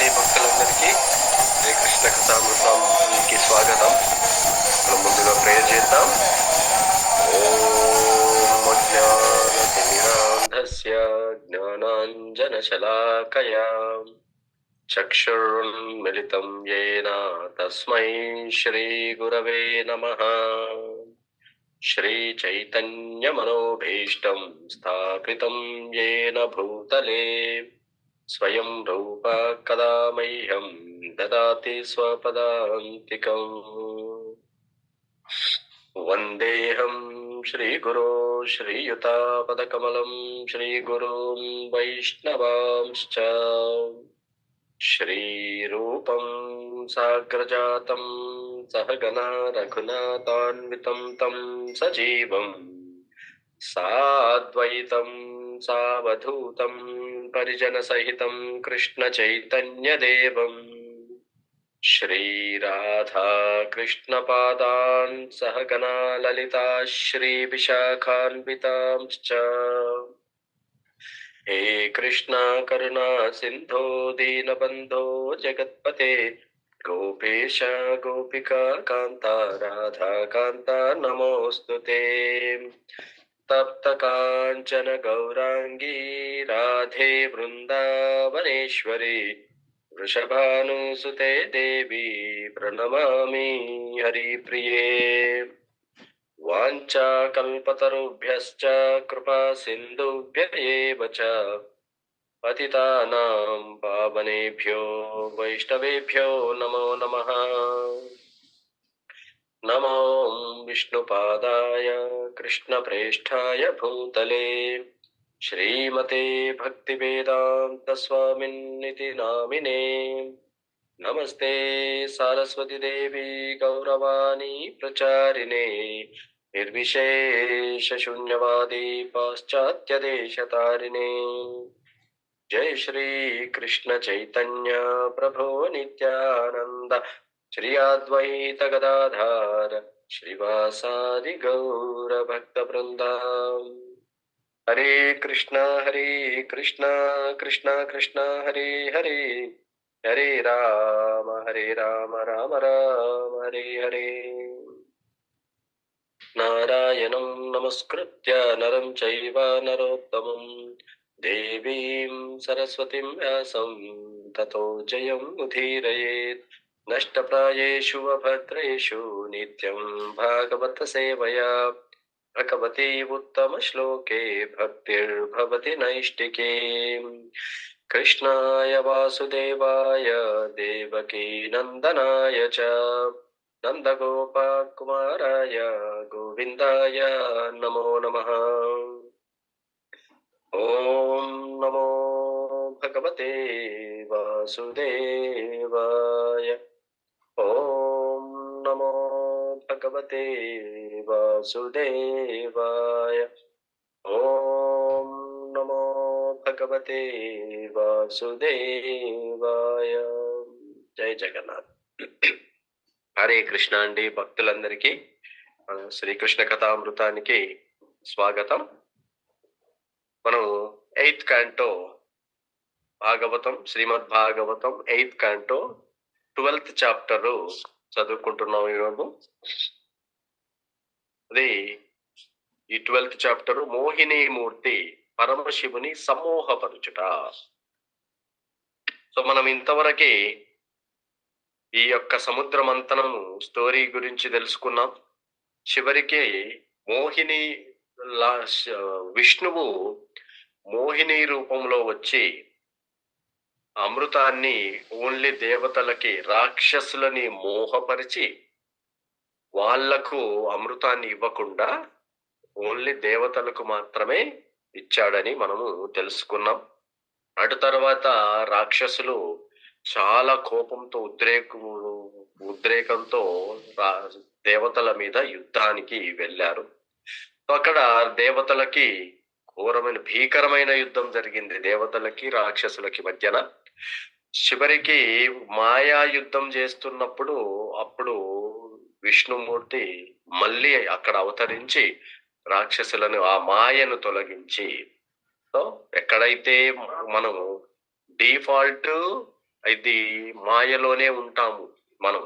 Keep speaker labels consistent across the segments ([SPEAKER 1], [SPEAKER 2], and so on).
[SPEAKER 1] అండి భక్తులందరికీ శ్రీకృష్ణ కథామృతానికి స్వాగతం. మనం ముందుగా ప్రేయర్ చేద్దాం. ఓం అజ్ఞానతిమిరాంధస్య జ్ఞానాంజనశలాకయా చక్షురున్మిలితం యేన తస్మై శ్రీగురవే నమః. శ్రీచైతన్యమనోభీష్టం స్థాపితం యేన భూతలే స్వయం రూప కదా మह्यं దదాతి స్వపదాంతికం. వందేహం శ్రీగురో శ్రీయుతాపదకమలం శ్రీగురూన్ వైష్ణవాంశ్చ శ్రీరూపం సాగ్రజాతం సహగణా రఘునాథాన్వితం తం సజీవం సాద్వైతం సావధూతం పరిజన సహితం కృష్ణ చైతన్యదేవం శ్రీరాధా కృష్ణ పాదాన్ సహగణా లలితా శ్రీ విశాఖాన్వితాంశ్చ. హే కృష్ణ కరుణా సింధో దీనబంధో జగత్పతే గోపేశ గోపికా కాంత రాధా కాంత నమోస్తుతే. తప్త కాంచన గౌరాంగీ రాధే బృందావనేశ్వరి వృషభానుసుతే దేవి ప్రణమామి హరిప్రియే. వాంఛాకల్పతరుభ్యశ్చ కృపా సింధుభ్య ఏవ చ పతితానాం పావనేభ్యో వైష్ణవేభ్యో నమో నమః. నమో విష్ణుపాదాయ కృష్ణప్రేష్ఠాయ భూతలే శ్రీమతే భక్తివేదాంత స్వామిన్నితి నామినే. నమస్తే సారస్వతి దేవి గౌరవాణి ప్రచారిణే నిర్విశేష శూన్యవాది పాశ్చాత్య దేశతారిణే. జయ శ్రీ కృష్ణ చైతన్య ప్రభో నిత్యానంద శ్రీ అద్వైత గదాధార శ్రీవాసాది గౌర భక్త బృందాం. హరే కృష్ణ కృష్ణ కృష్ణ హరే హరే, హరే రామ రామ రామ హరే హరే. నారాయణం నమస్కృత్య నరం చైవ నరోత్తమం దేవీం సరస్వతిం వ్యాసం తతో జయం ఉదీరయేత్. నష్టప్రాయేషు అభద్రేషు నిత్యం భాగవత సేవయా భగవతి ఉత్తమ శ్లోకే భక్తిర్భవతి నైష్టికే. కృష్ణాయ వాసుదేవాయ దేవకీ నందనాయ చ నందగోపకుమారాయ గోవిందాయ నమో నమః. ఓం నమో భగవతే వాసుదేవాయ. ఓం నమో భగవతే వాసుదేవాయ. ఓం నమో భగవతే వాసుదేవాయ. జై జగన్నాథ్. హరే కృష్ణ అండి భక్తులందరికీ శ్రీకృష్ణ కథామృతానికి స్వాగతం. మనం 8th canto భాగవతం శ్రీమద్ Bhagavatam 8th canto 12th chapter చదువుకుంటున్నాం ఈరోజు. అది ఈ 12th chapter మోహిని మూర్తి పరమశివుని సమ్మోహపరుచుట. సో మనం ఇంతవరకే ఈ యొక్క సముద్ర మంథనము స్టోరీ గురించి తెలుసుకున్నాం. చివరికి మోహిని విష్ణువు మోహిని రూపంలో వచ్చి అమృతాన్ని ఓన్లీ దేవతలకి రాక్షసులని మోహపరిచి వాళ్లకు అమృతాన్ని ఇవ్వకుండా ఓన్లీ దేవతలకు మాత్రమే ఇచ్చాడని మనము తెలుసుకున్నాం. అటు తర్వాత రాక్షసులు చాలా కోపంతో ఉద్రేకంతో దేవతల మీద యుద్ధానికి వెళ్ళారు. అక్కడ దేవతలకి ఘోరమైన భీకరమైన యుద్ధం జరిగింది దేవతలకి రాక్షసులకి మధ్యన. చివరికి మాయా యుద్ధం చేస్తున్నప్పుడు అప్పుడు విష్ణుమూర్తి మళ్ళీ అక్కడ అవతరించి రాక్షసులను ఆ మాయను తొలగించి, ఎక్కడైతే మనము డిఫాల్ట్ ఇది మాయలోనే ఉంటాము మనం.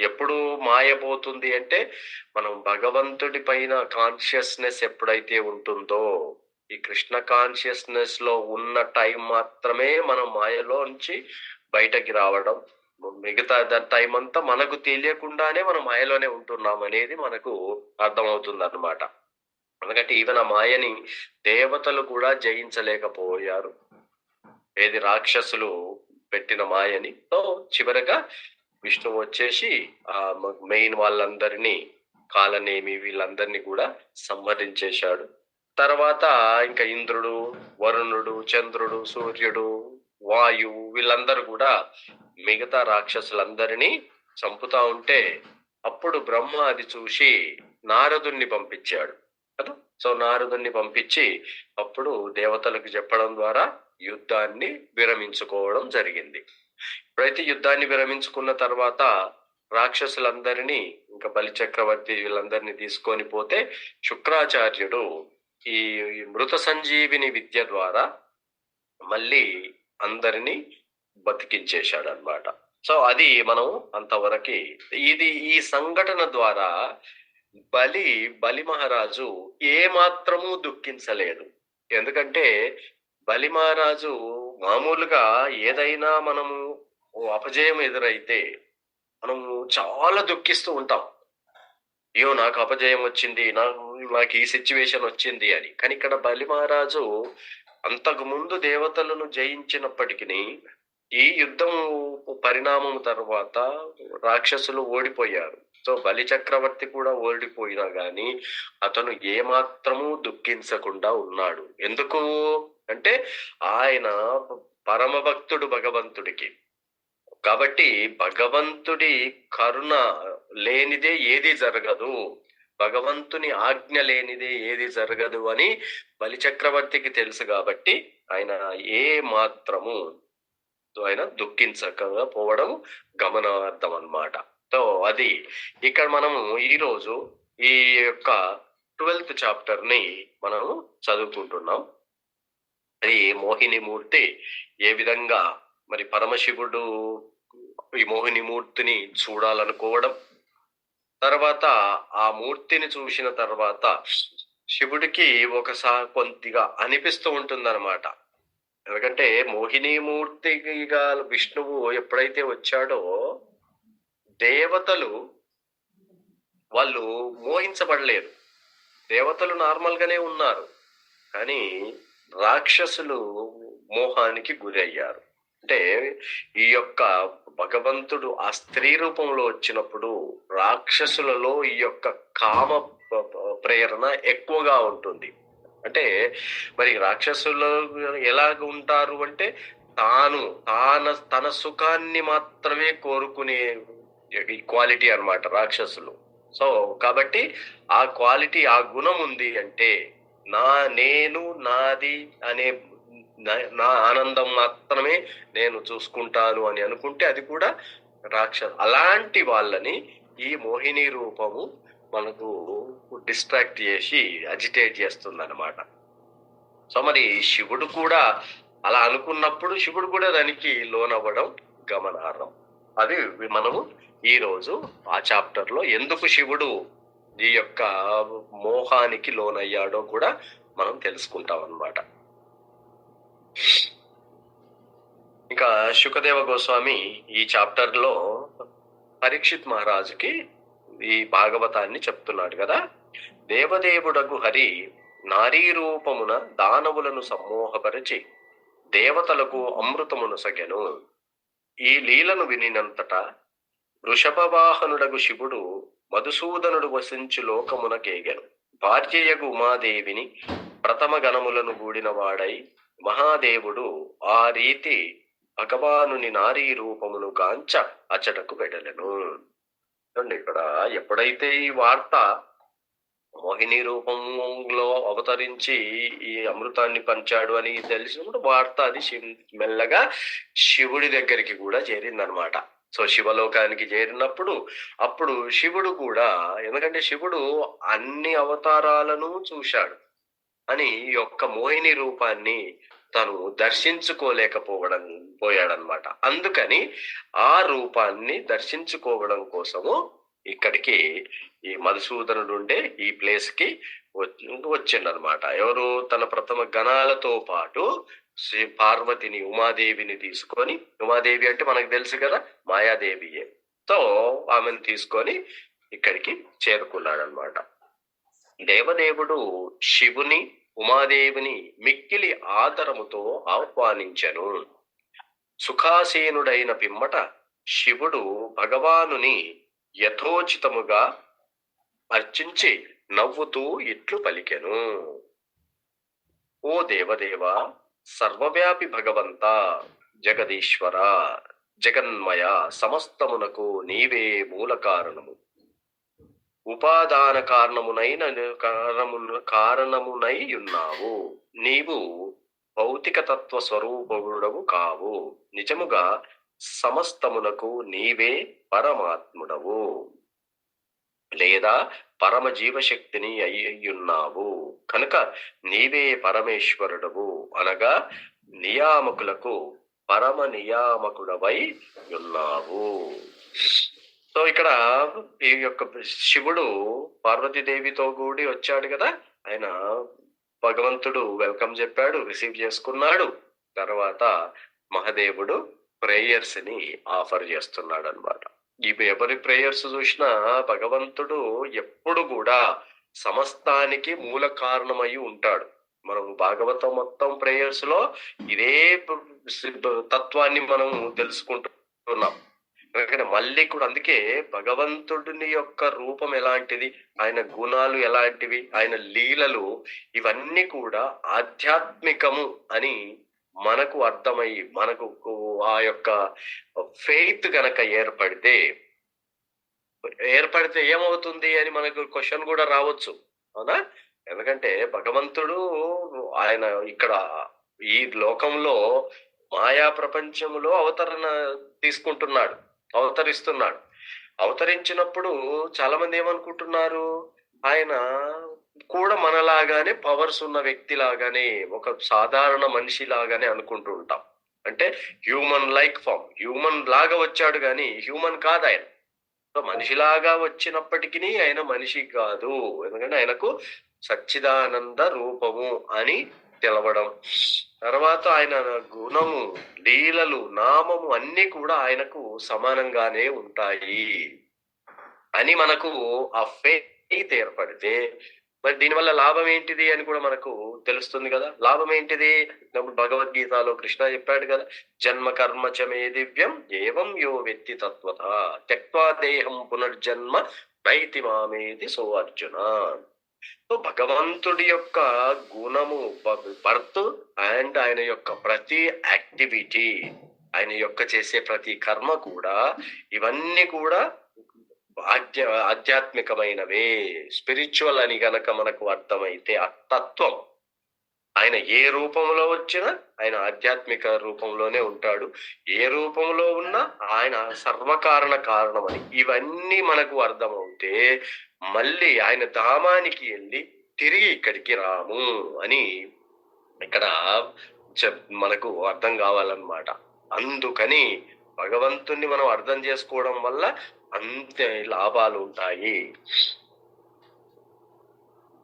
[SPEAKER 1] ఎప్పుడు మాయ పోతుంది అంటే, మనం భగవంతుడి పైన కాన్షియస్నెస్ ఎప్పుడైతే ఉంటుందో, ఈ కృష్ణ కాన్షియస్నెస్ లో ఉన్న టైం మాత్రమే మనం మాయలోంచి బయటకి రావడం. మిగతా టైం అంతా మనకు తెలియకుండానే మనం మాయలోనే ఉంటున్నాం అనేది మనకు అర్థమవుతుంది అన్నమాట. ఎందుకంటే ఈవెన్ ఆ మాయని దేవతలు కూడా జయించలేకపోయారు, ఏది రాక్షసులు పెట్టిన మాయని. సో చివరగా విష్ణువు వచ్చేసి ఆ మెయిన్ వాళ్ళందరినీ, కాలనేమి వీళ్ళందరినీ కూడా సంహరించేశాడు. తర్వాత ఇంకా ఇంద్రుడు, వరుణుడు, చంద్రుడు, సూర్యుడు, వాయువు వీళ్ళందరూ కూడా మిగతా రాక్షసులందరినీ చంపుతా ఉంటే, అప్పుడు బ్రహ్మ అది చూసి నారదుణ్ణి పంపించాడు కదా. సో నారదుణ్ణి పంపించి అప్పుడు దేవతలకు చెప్పడం ద్వారా యుద్ధాన్ని విరమించుకోవడం జరిగింది. ఎప్పుడైతే యుద్ధాన్ని విరమించుకున్న తర్వాత రాక్షసులందరినీ, ఇంకా బలి చక్రవర్తి వీళ్ళందరినీ తీసుకొని పోతే, శుక్రాచార్యుడు ఈ మృత సంజీవిని విద్య ద్వారా మళ్ళీ అందరినీ బతికించేశాడు అన్నమాట. సో అది మనం అంతవరకు, ఈ సంఘటన ద్వారా బలి మహారాజు ఏ మాత్రము దుఃఖించలేదు. ఎందుకంటే బలి మహారాజు మామూలుగా ఏదైనా మనము అపజయం ఎదురైతే మనము చాలా దుఃఖిస్తూ ఉంటాం. అయ్యో నాకు అపజయం వచ్చింది, నాకు ఈ సిచ్యువేషన్ వచ్చింది అని. కానీ ఇక్కడ బలి మహారాజు అంతకు ముందు దేవతలను జయించినప్పటికీ ఈ యుద్ధం పరిణామం తర్వాత రాక్షసులు ఓడిపోయారు. సో బలి చక్రవర్తి కూడా ఓడిపోయినా గాని అతను ఏమాత్రము దుఃఖించకుండా ఉన్నాడు. ఎందుకు అంటే ఆయన పరమ భక్తుడు భగవంతుడికి. కాబట్టి భగవంతుడి కరుణ లేనిదే ఏది జరగదు, భగవంతుని ఆజ్ఞ లేనిదే ఏది జరగదు అని బలి చక్రవర్తికి తెలుసు. కాబట్టి ఆయన ఏ మాత్రము ఆయన దుఃఖించకపోవడం గమనార్థం అన్నమాట. సో అది ఇక్కడ మనము ఈరోజు ఈ యొక్క 12th చాప్టర్ ని మనము చదువుకుంటున్నాం. అది మోహిని మూర్తి ఏ విధంగా మరి పరమశివుడు ఈ మోహిని మూర్తిని చూడాలనుకోవడం, తర్వాత ఆ మూర్తిని చూసిన తర్వాత శివుడికి ఒకసారి కొద్దిగా అనిపిస్తూ ఉంటుందన్నమాట. ఎందుకంటే మోహిని మూర్తిగా విష్ణువు ఎప్పుడైతే వచ్చాడో దేవతలు వాళ్ళు మోహించబడలేదు. దేవతలు నార్మల్ గానే ఉన్నారు, కానీ రాక్షసులు మోహానికి గురి అయ్యారు. అంటే ఈ యొక్క భగవంతుడు ఆ స్త్రీ రూపంలో వచ్చినప్పుడు రాక్షసులలో ఈ యొక్క కామ ప్రేరణ ఎక్కువగా ఉంటుంది. అంటే మరి రాక్షసులు ఎలాగ ఉంటారు అంటే తన సుఖాన్ని మాత్రమే కోరుకునే క్వాలిటీ అన్నమాట రాక్షసులు. సో కాబట్టి ఆ క్వాలిటీ, ఆ గుణం ఉంది అంటే నేను నాది అనే నా ఆనందం మాత్రమే నేను చూసుకుంటాను అని అనుకుంటే అది కూడా అలాంటి వాళ్ళని ఈ మోహిని రూపము మనకు డిస్ట్రాక్ట్ చేసి అజిటేట్ చేస్తుంది అన్నమాట. సో మరి శివుడు కూడా అలా అనుకున్నప్పుడు శివుడు కూడా దానికి లోనవ్వడం గమనార్హం. అది మనము ఈ రోజు ఆ చాప్టర్ లో ఎందుకు శివుడు ఈ యొక్క మోహానికి లోనయ్యాడో కూడా మనం తెలుసుకుంటాం అన్నమాట. ఇంకా శుకదేవ గోస్వామి ఈ చాప్టర్ లో పరీక్షిత్ మహారాజుకి ఈ భాగవతాన్ని చెప్తున్నాడు కదా. దేవదేవుడగు హరి నారీ రూపమున దానవులను సమ్మోహపరిచి దేవతలకు అమృతమును సగెను. ఈ లీలను వినినంతట వృషభవాహనుడగు శివుడు మధుసూదనుడు వసించు లోకమున కేగెను. భార్యయగు ఉమాదేవిని ప్రథమ గణములను గూడిన వాడై మహాదేవుడు ఆ రీతి భగవానుని నారీ రూపమును గాంచ అచ్చటకు వెడలెను. ఇక్కడ ఎప్పుడైతే ఈ వార్త మోహిని రూపంలో అవతరించి ఈ అమృతాన్ని పంచాడు అని తెలిసినప్పుడు వార్త అది మెల్లగా శివుడి దగ్గరికి కూడా చేరిందనమాట. సో శివలోకానికి చేరినప్పుడు అప్పుడు శివుడు కూడా, ఎందుకంటే శివుడు అన్ని అవతారాలను చూశాడు అని ఈ యొక్క మోహిని రూపాన్ని తను పోయాడనమాట. అందుకని ఆ రూపాన్ని దర్శించుకోవడం కోసము ఇక్కడికి ఈ మధుసూదనుడు ఉండే ఈ ప్లేస్ కి వచ్చిండనమాట. ఎవరు? తన ప్రథమ గణాలతో పాటు శ్రీ పార్వతిని, ఉమాదేవిని తీసుకొని, ఉమాదేవి అంటే మనకు తెలుసు కదా, మాయాదేవియే. తో ఆమెను తీసుకొని ఇక్కడికి చేరుకున్నాడనమాట. దేవదేవుడు శివుని, ఉమాదేవిని మిక్కిలి ఆదరముతో ఆహ్వానించెను. సుఖాసీనుడైన పిమ్మట శివుడు భగవానుని యథోచితముగా అర్చించి నవ్వుతూ ఇట్లు పలికెను. ఓ దేవదేవ, సర్వవ్యాపి భగవంత, జగదీశ్వర, జగన్మయ, సమస్తమునకు నీవే మూల కారణము. ఉపాదాన కారణమునై ఉన్నావు. నీవు భౌతిక తత్వ స్వరూపుడవు కావు. నిజముగా సమస్తమునకు నీవే పరమాత్ముడవు లేదా పరమ జీవశక్తిని అయ్యున్నావు. కనుక నీవే పరమేశ్వరుడవు, అనగా నియామకులకు పరమ నియామకుడవై ఉన్నావు. సో ఇక్కడ ఈ యొక్క శివుడు పార్వతీదేవితో కూడి వచ్చాడు కదా, ఆయన భగవంతుడు వెల్కమ్ చెప్పాడు, రిసీవ్ చేసుకున్నాడు. తర్వాత మహాదేవుడు ప్రేయర్స్ ని ఆఫర్ చేస్తున్నాడు అనమాట. ఎవరి ప్రేయర్స్ చూసినా భగవంతుడు ఎప్పుడు కూడా సమస్తానికి మూల కారణమై ఉంటాడు. మనం భాగవతం మొత్తం ప్రేయర్స్ లో ఇదే తత్వాన్ని మనం తెలుసుకుంటున్నాం. ఎందుకంటే మళ్ళీ కూడా అందుకే భగవంతుడిని యొక్క రూపం ఎలాంటిది, ఆయన గుణాలు ఎలాంటివి, ఆయన లీలలు, ఇవన్నీ కూడా ఆధ్యాత్మికము అని మనకు అర్థమై, మనకు ఆ యొక్క ఫెయిత్ గనక ఏర్పడితే ఏమవుతుంది అని మనకు క్వశ్చన్ కూడా రావచ్చు, అవునా? ఎందుకంటే భగవంతుడు ఆయన ఇక్కడ ఈ లోకంలో మాయా ప్రపంచంలో అవతరిస్తున్నాడు. అవతరించినప్పుడు చాలా మంది ఏమనుకుంటున్నారు, ఆయన కూడా మనలాగానే పవర్స్ ఉన్న వ్యక్తి లాగానే, ఒక సాధారణ మనిషి లాగానే అనుకుంటూ ఉంటాం. అంటే హ్యూమన్ లైక్ ఫామ్, హ్యూమన్ లాగా వచ్చాడు కానీ హ్యూమన్ కాదు ఆయన. మనిషిలాగా వచ్చినప్పటికీ ఆయన మనిషి కాదు. ఎందుకంటే ఆయనకు సచ్చిదానంద రూపము అని తెలవడం, తర్వాత ఆయన గుణము, లీలలు, నామము అన్ని కూడా ఆయనకు సమానంగానే ఉంటాయి అని మనకు ఆ ఫెయిత్ ఏర్పడితే, మరి దీనివల్ల లాభం ఏంటిది అని కూడా మనకు తెలుస్తుంది కదా. లాభం ఏంటిది? భగవద్గీతలో కృష్ణ చెప్పాడు కదా, జన్మ కర్మ చ మే దివ్యం ఏవం యో వ్యక్తి తత్వత త్యక్త్వా దేహం పునర్జన్మ నైతి మామేది సో అర్జున. భగవంతుడి యొక్క గుణము, బర్త్ అండ్ ఆయన యొక్క ప్రతి యాక్టివిటీ, ఆయన యొక్క చేసే ప్రతి కర్మ కూడా, ఇవన్నీ కూడా ఆధ్యాత్మికమైనవే, స్పిరిచువల్ అని గనక మనకు అర్థమైతే ఆ తత్వం, ఆయన ఏ రూపంలో వచ్చినా ఆయన ఆధ్యాత్మిక రూపంలోనే ఉంటాడు. ఏ రూపంలో ఉన్నా ఆయన కారణం అని ఇవన్నీ మనకు అర్థమవుతే మళ్ళీ ఆయన ధామానికి వెళ్ళి తిరిగి ఇక్కడికి రాము అని ఇక్కడ మనకు అర్థం కావాలన్నమాట. అందుకని భగవంతుణ్ణి మనం అర్థం చేసుకోవడం వల్ల అంతే లాభాలు ఉంటాయి.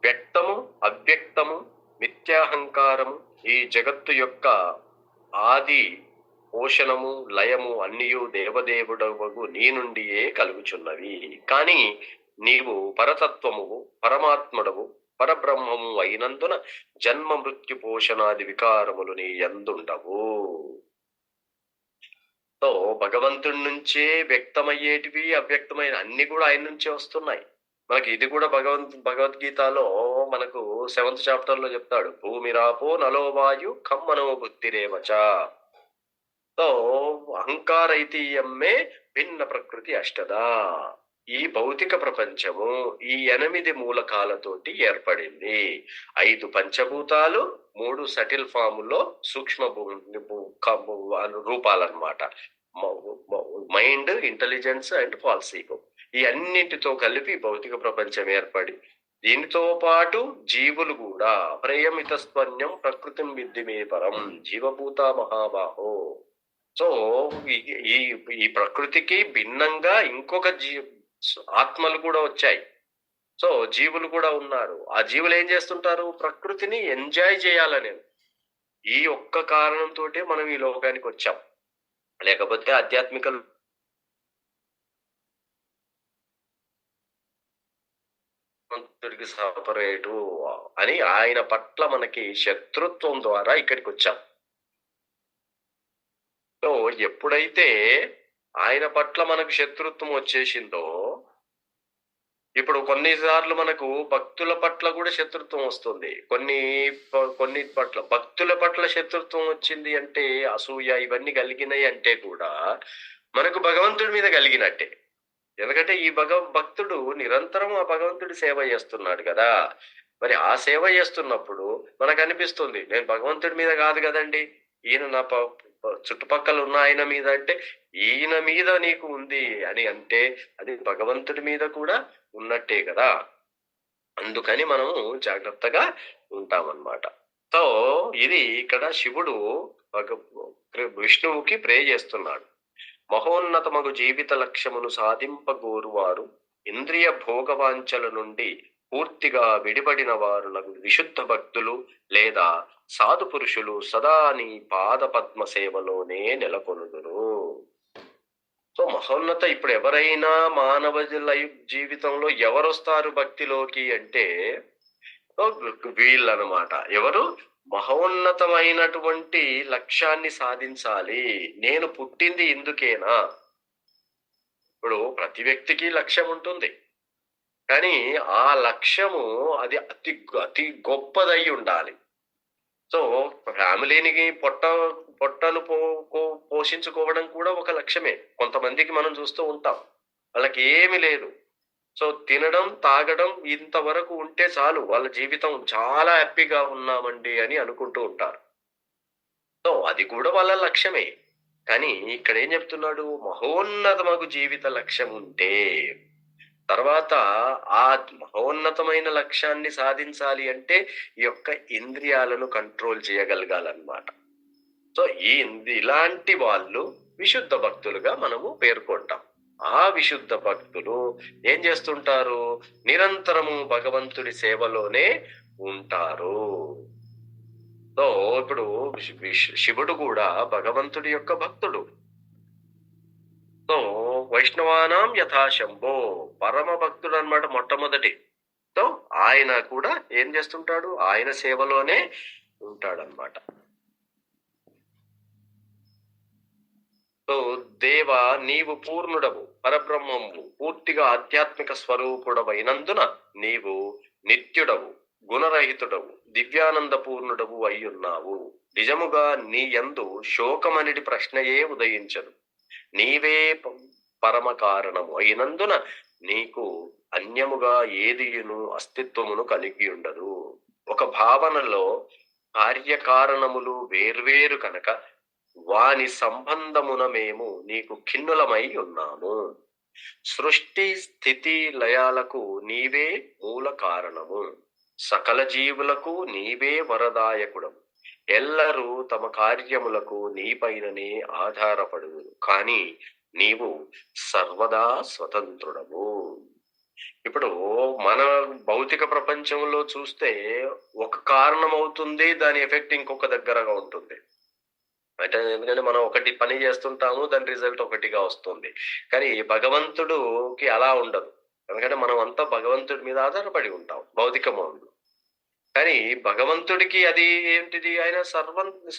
[SPEAKER 1] వ్యక్తము, అవ్యక్తము, మిథ్యాహంకారము, ఈ జగత్తు యొక్క ఆది, పోషణము, లయము అన్నియు దేవదేవుడవు నీ నుండియే కలుగుచున్నవి. కాని నీవు పరతత్వము, పరమాత్ముడవు, పరబ్రహ్మము అయినందున జన్మ మృత్యు పోషణాది వికారములు నీ యందుండవు. సో భగవంతుడి నుంచే వ్యక్తమయ్యేటివి, అవ్యక్తమైన అన్ని కూడా ఆయన నుంచే వస్తున్నాయి. మనకి ఇది కూడా భగవద్గీతలో మనకు 7th చాప్టర్ లో చెప్తాడు, భూమిరాపో నలో వాయు ఖమ్మనో బుద్ధిరేవచ. సో అహంకారైతీయమ్మే భిన్న ప్రకృతి అష్టదా. ఈ భౌతిక ప్రపంచము ఈ 8 మూలకాలతోటి ఏర్పడింది. 5 పంచభూతాలు, 3 సటిల్ ఫాములో సూక్ష్మ రూపాలన్నమాట. Mind, intelligence and false ego, ఈ అన్నింటితో కలిపి భౌతిక ప్రపంచం ఏర్పడి దీనితో పాటు జీవులు కూడా ప్రేయమితస్పన్యం ప్రకృతిం విద్ధి మే పరం జీవభూత మహాబాహో. సో ఈ ఈ ఈ ప్రకృతికి భిన్నంగా ఇంకొక ఆత్మలు కూడా వచ్చాయి. సో జీవులు కూడా ఉన్నారు. ఆ జీవులు ఏం చేస్తుంటారు? ప్రకృతిని ఎంజాయ్ చేయాలని. ఈ ఒక్క కారణంతో మనం ఈ లోకానికి వచ్చాం. లేకపోతే ఆధ్యాత్మిక సపరేటు అని ఆయన పట్ల మనకి శత్రుత్వం ద్వారా ఇక్కడికి వచ్చాం. సో ఎప్పుడైతే ఆయన పట్ల మనకు శత్రుత్వం వచ్చేసిందో, ఇప్పుడు కొన్నిసార్లు మనకు భక్తుల పట్ల కూడా శత్రుత్వం వస్తుంది. కొన్ని పట్ల భక్తుల పట్ల శత్రుత్వం వచ్చింది అంటే, అసూయ ఇవన్నీ కలిగినాయి అంటే కూడా మనకు భగవంతుడి మీద కలిగినట్టే. ఎందుకంటే ఈ భక్తుడు నిరంతరం ఆ భగవంతుడి సేవ చేస్తున్నాడు కదా. మరి ఆ సేవ చేస్తున్నప్పుడు మనకు అనిపిస్తుంది, నేను భగవంతుడి మీద కాదు కదండి, ఈయన నా చుట్టుపక్కల ఉన్న ఆయన మీద అంటే, ఈయన మీద నీకు ఉంది అని అంటే అది భగవంతుడి మీద కూడా ఉన్నట్టే కదా. అందుకని మనము జాగ్రత్తగా ఉంటామన్నమాట. సో ఇది ఇక్కడ శివుడు విష్ణువుకి ప్రే చేస్తున్నాడు. మహోన్నతమగు జీవిత లక్ష్యమును సాధింపగోరువారు ఇంద్రియ భోగవాంఛల నుండి పూర్తిగా విడిపడిన వారులకు విశుద్ధ భక్తులు లేదా సాధు పురుషులు సదా నీ పాద పద్మ సేవలోనే నెలకొనుదురు. సో మహోన్నత ఇప్పుడు ఎవరైనా మానవ జీవితంలో ఎవరొస్తారు భక్తిలోకి అంటే వీళ్ళనమాట. ఎవరు? మహోన్నతమైనటువంటి లక్ష్యాన్ని సాధించాలి. నేను పుట్టింది ఇందుకేనా? ఇప్పుడు ప్రతి వ్యక్తికి లక్ష్యం ఉంటుంది, కానీ ఆ లక్ష్యము అది అతి అతి గొప్పదై ఉండాలి. సో ఫ్యామిలీని పొట్టను పోషించుకోవడం కూడా ఒక లక్ష్యమే. కొంతమందికి మనం చూస్తూ ఉంటాం, వాళ్ళకి ఏమి లేదు, సో తినడం తాగడం ఇంతవరకు ఉంటే చాలు, వాళ్ళ జీవితం చాలా హ్యాపీగా ఉన్నామండి అని అనుకుంటూ ఉంటారు. సో అది కూడా వాళ్ళ లక్ష్యమే. కానీ ఇక్కడ ఏం చెప్తున్నాడు? మహోన్నతమగు జీవిత లక్ష్యం ఉంటే తర్వాత ఆ మహోన్నతమైన లక్ష్యాన్ని సాధించాలి అంటే ఈ యొక్క ఇంద్రియాలను కంట్రోల్ చేయగలగాలన్నమాట. సో ఇలాంటి వాళ్ళు విశుద్ధ భక్తులుగా మనము పేర్కొంటాం. ఆ విశుద్ధ భక్తులు ఏం చేస్తుంటారు? నిరంతరము భగవంతుడి సేవలోనే ఉంటారు. సో ఇప్పుడు శివుడు కూడా భగవంతుడి యొక్క భక్తుడు. సో వైష్ణవానాం యథాశంభో పరమ భక్తుడు అన్నమాట మొట్టమొదటి. సో ఆయన కూడా ఏం చేస్తుంటాడు? ఆయన సేవలోనే ఉంటాడనమాట. సో దేవ నీవు పూర్ణుడవు, పరబ్రహ్మము, పూర్తిగా ఆధ్యాత్మిక స్వరూపుడవైనందున నీవు నిత్యుడవు, గుణరహితుడవు, దివ్యానంద పూర్ణుడవు అయ్యున్నావు. నిజముగా నీ యందు శోకమనిటి ప్రశ్నయే ఉదయించదు. నీవే పరమ కారణము అయినందున నీకు అన్యముగా ఏదియును అస్తిత్వమును కలిగి ఉండదు. ఒక భావనలో కార్యకారణములు వేర్వేరు కనుక వాని సంబంధమున మేము నీకు ఖిన్నులమై ఉన్నాము. సృష్టి స్థితి లయాలకు నీవే మూల కారణము. సకల జీవులకు నీవే వరదాయకుడము. ఎల్లరూ తమ కార్యములకు నీపైననే ఆధారపడు, కానీ నీవు సర్వదా స్వతంత్రుడవు. ఇప్పుడు మన భౌతిక ప్రపంచంలో చూస్తే ఒక కారణం అవుతుంది, దాని ఎఫెక్ట్ ఇంకొక దగ్గరగా ఉంటుంది. అంటే ఎందుకంటే మనం ఒకటి పని చేస్తుంటాము, దాని రిజల్ట్ ఒకటిగా వస్తుంది. కానీ భగవంతుడికి అలా ఉండదు. ఎందుకంటే మనం అంతా భగవంతుడి మీద ఆధారపడి ఉంటాం భౌతికమందు. కానీ భగవంతుడికి అది ఏంటిది? ఆయన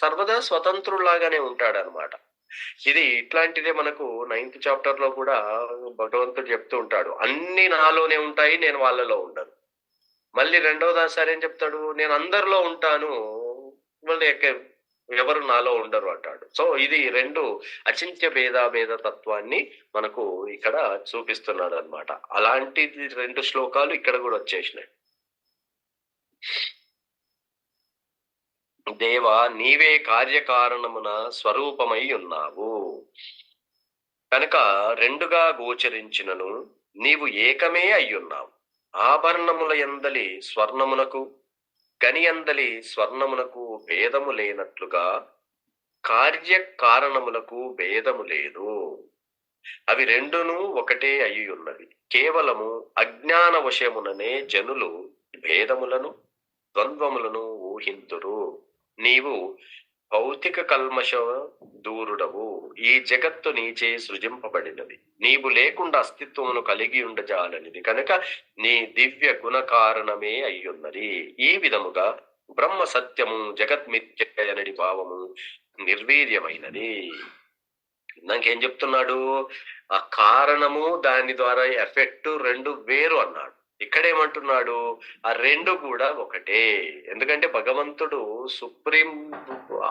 [SPEAKER 1] సర్వదా స్వతంత్రులాగానే ఉంటాడనమాట. ఇది ఇట్లాంటిదే మనకు 9th చాప్టర్ లో కూడా భగవంతుడు చెప్తూ ఉంటాడు, అన్ని నాలోనే ఉంటాయి, నేను వాళ్ళలో ఉండను. మళ్ళీ రెండవదాసారి ఏం చెప్తాడు? నేను అందరిలో ఉంటాను, మళ్ళీ ఎవరు నాలో ఉండరు అంటాడు. సో ఇది రెండు అచింత్య భేద తత్వాన్ని మనకు ఇక్కడ చూపిస్తున్నాడు అనమాట. అలాంటి 2 శ్లోకాలు ఇక్కడ కూడా వచ్చేసినాయి. దేవా నీవే కార్యకారణమున స్వరూపమై ఉన్నావు కనుక రెండుగా గోచరించినను నీవు ఏకమే అయ్యున్నావు. ఆభరణముల యందలి స్వర్ణమునకు గనియందలి స్వర్ణమునకు భేదము లేనట్లుగా కార్యకారణములకు భేదము లేదు. అవి రెండును ఒకటే అయి ఉన్నవి. కేవలము అజ్ఞాన వశముననే జనులు భేదములను ద్వంద్వములను ఊహింతురు. నీవు భౌతిక కల్మష దూరుడవు. ఈ జగత్తు నీచే సృజింపబడినది. నీవు లేకుండా అస్తిత్వమును కలిగి ఉండజాలనిది కనుక నీ దివ్య గుణ కారణమే అయ్యున్నది. ఈ విధముగా బ్రహ్మ సత్యము జగత్మిథ్యనడి భావము నిర్వీర్యమైనది. నాకేం చెప్తున్నాడు? ఆ కారణము దాని ద్వారా ఎఫెక్ట్ రెండు వేరు అన్నాడు. ఇక్కడేమంటున్నాడు? ఆ రెండు కూడా ఒకటే. ఎందుకంటే భగవంతుడు సుప్రీం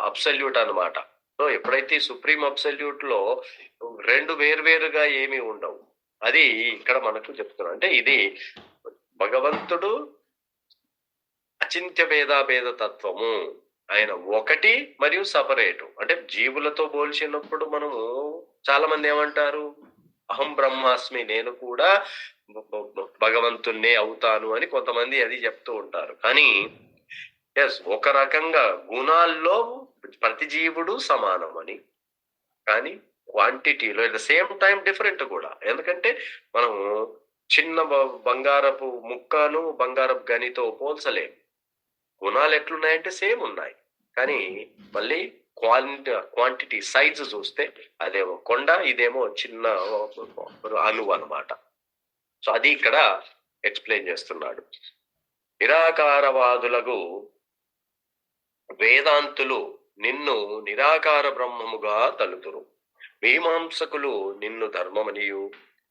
[SPEAKER 1] అబ్సల్యూట్ అన్నమాట. సో ఎప్పుడైతే సుప్రీం అబ్సల్యూట్ లో రెండు వేరువేరుగా ఏమీ ఉండవు. అది ఇక్కడ మనకు చెప్తున్నాడు. అంటే ఇది భగవంతుడు అచింత్య భేదాభేద తత్వము. ఆయన ఒకటి మరియు సపరేటు. అంటే జీవులతో పోల్చినప్పుడు మనము చాలా మంది ఏమంటారు? అహం బ్రహ్మాస్మి, నేను కూడా భగవంతున్నే అవుతాను అని కొంతమంది అది చెప్తూ ఉంటారు. కానీ ఎస్, ఒక రకంగా గుణాల్లో ప్రతి జీవుడు సమానం అని, కానీ క్వాంటిటీలో at the same time different కూడా. ఎందుకంటే మనము చిన్న బంగారపు ముక్కను బంగారపు గనితో పోల్చలేము. గుణాలు ఎట్లున్నాయంటే సేమ్ ఉన్నాయి, కానీ మళ్ళీ క్వాంటిటీ సైజు చూస్తే అదేమో కొండ, ఇదేమో చిన్న అణువు అన్నమాట. సో అది ఇక్కడ ఎక్స్ప్లెయిన్ చేస్తున్నాడు. నిరాకారవాదులకు వేదాంతులు నిన్ను నిరాకార బ్రహ్మముగా తలుతురు. మీమాంసకులు నిన్ను ధర్మమనియు,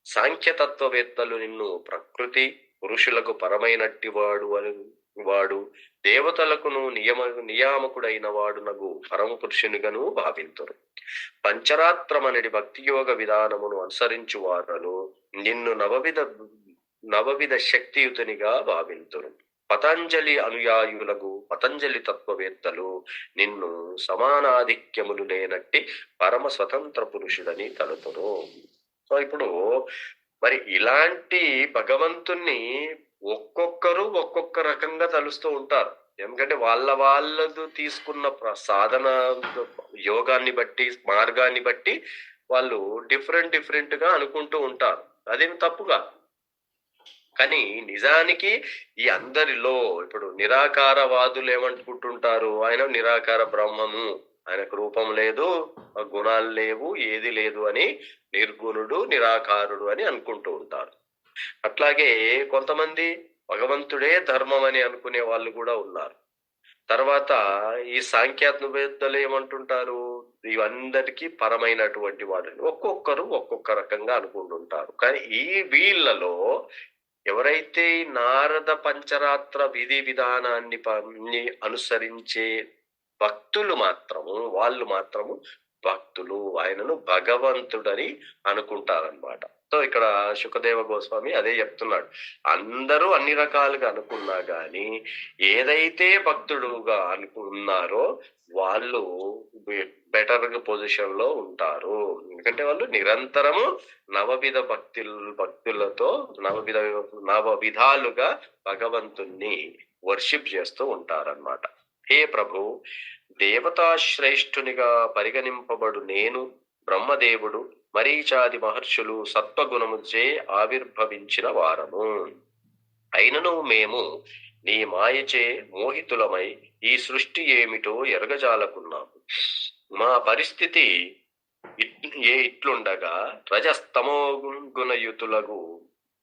[SPEAKER 1] సాంఖ్యతత్వవేత్తలు నిన్ను ప్రకృతి పురుషులకు పరమైనట్టి వాడు దేవతలకును నియామకుడైన వాడునగు పరమ పురుషునిగాను భావింతురు. పంచరాత్రమనడి భక్తియోగ విధానమును అనుసరించు వారను నిన్ను నవవిధ శక్తియుతునిగా భావింతురు. పతంజలి అనుయాయులకు పతంజలి తత్వవేత్తలు నిన్ను సమానాధిక్యములు లేనట్టి పరమ స్వతంత్ర పురుషుడని తలుతురు. సో ఇప్పుడు మరి ఇలాంటి భగవంతుణ్ణి ఒక్కొక్కరు ఒక్కొక్క రకంగా తలుస్తూ ఉంటారు. ఎందుకంటే వాళ్ళదు తీసుకున్న సాధన యోగాన్ని బట్టి, మార్గాన్ని బట్టి వాళ్ళు డిఫరెంట్ గా అనుకుంటూ ఉంటారు. అదేమి తప్పుగా. కానీ నిజానికి ఈ అందరిలో ఇప్పుడు నిరాకారవాదులు ఏమనుకుంటుంటారు? ఆయన నిరాకార బ్రహ్మము, ఆయనకు రూపం లేదు, గుణాలు లేవు, ఏది లేదు అని నిర్గుణుడు నిరాకారుడు అని అనుకుంటూ ఉంటారు. అట్లాగే కొంతమంది భగవంతుడే ధర్మం అని అనుకునే వాళ్ళు కూడా ఉన్నారు. తర్వాత ఈ సాంఖ్యాత్మవేత్తలు ఏమంటుంటారు? ఇవందరికీ పరమైనటువంటి వాడిని ఒక్కొక్కరు ఒక్కొక్క రకంగా అనుకుంటుంటారు. కానీ ఈ వీళ్ళలో ఎవరైతే నారద పంచరాత్ర విధి విధానాన్ని అనుసరించే భక్తులు మాత్రము, వాళ్ళు మాత్రము భక్తులు, ఆయనను భగవంతుడని అనుకుంటారనమాట. సో ఇక్కడ శుకదేవ గోస్వామి అదే చెప్తున్నాడు. అందరూ అన్ని రకాలుగా అనుకున్నా గాని ఏదైతే భక్తుడుగా అనుకున్నారో వాళ్ళు బెటర్ పొజిషన్ లో ఉంటారు. ఎందుకంటే వాళ్ళు నిరంతరము నవవిధ భక్తులతో నవ విధాలుగా భగవంతుణ్ణి వర్షిప్ చేస్తూ ఉంటారన్నమాట. హే ప్రభు, దేవతాశ్రేష్ఠునిగా పరిగణింపబడు నేను బ్రహ్మదేవుడు మరీచాది మహర్షులు సత్వగుణముచే ఆవిర్భవించిన వారము. అయినను మేము నీ మాయచే మోహితులమై ఈ సృష్టి ఏమిటో ఎరగజాలకున్నాము. మా పరిస్థితి ఇట్లుండగా రజస్తమో గుణయుతులకు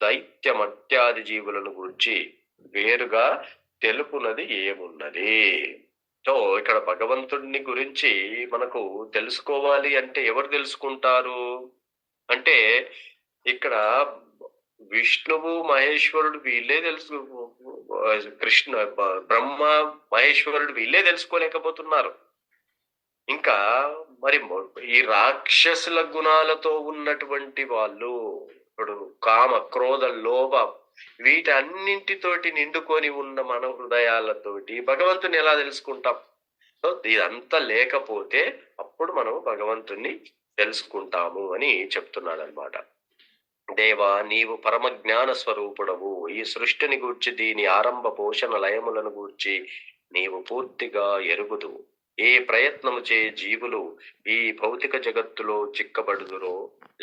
[SPEAKER 1] దైత్యమత్యాది జీవులను గురించి వేరుగా తెలుపునది ఏమున్నది? సో ఇక్కడ భగవంతుడిని గురించి మనకు తెలుసుకోవాలి అంటే ఎవరు తెలుసుకుంటారు అంటే, ఇక్కడ విష్ణువు మహేశ్వరుడు వీళ్ళే తెలుసు, కృష్ణ బ్రహ్మ మహేశ్వరుడు వీళ్ళే తెలుసుకోలేకపోతున్నారు. ఇంకా మరి ఈ రాక్షసుల గుణాలతో ఉన్నటువంటి వాళ్ళు, ఇప్పుడు కామ క్రోధ లోభ వీటన్నింటితోటి నిండుకొని ఉన్న మన హృదయాలతోటి భగవంతుని ఎలా తెలుసుకుంటాం? సో ఇదంతా లేకపోతే అప్పుడు మనం భగవంతుణ్ణి తెలుసుకుంటాము అని చెప్తున్నాడు అనమాట. దేవా, నీవు పరమ జ్ఞాన స్వరూపుడవు. ఈ సృష్టిని గూర్చి, దీని ఆరంభ పోషణ లయములను గూర్చి నీవు పూర్తిగా ఎరుగుదువు. ఏ ప్రయత్నము చే జీవులు ఈ భౌతిక జగత్తులో చిక్కబడుదురో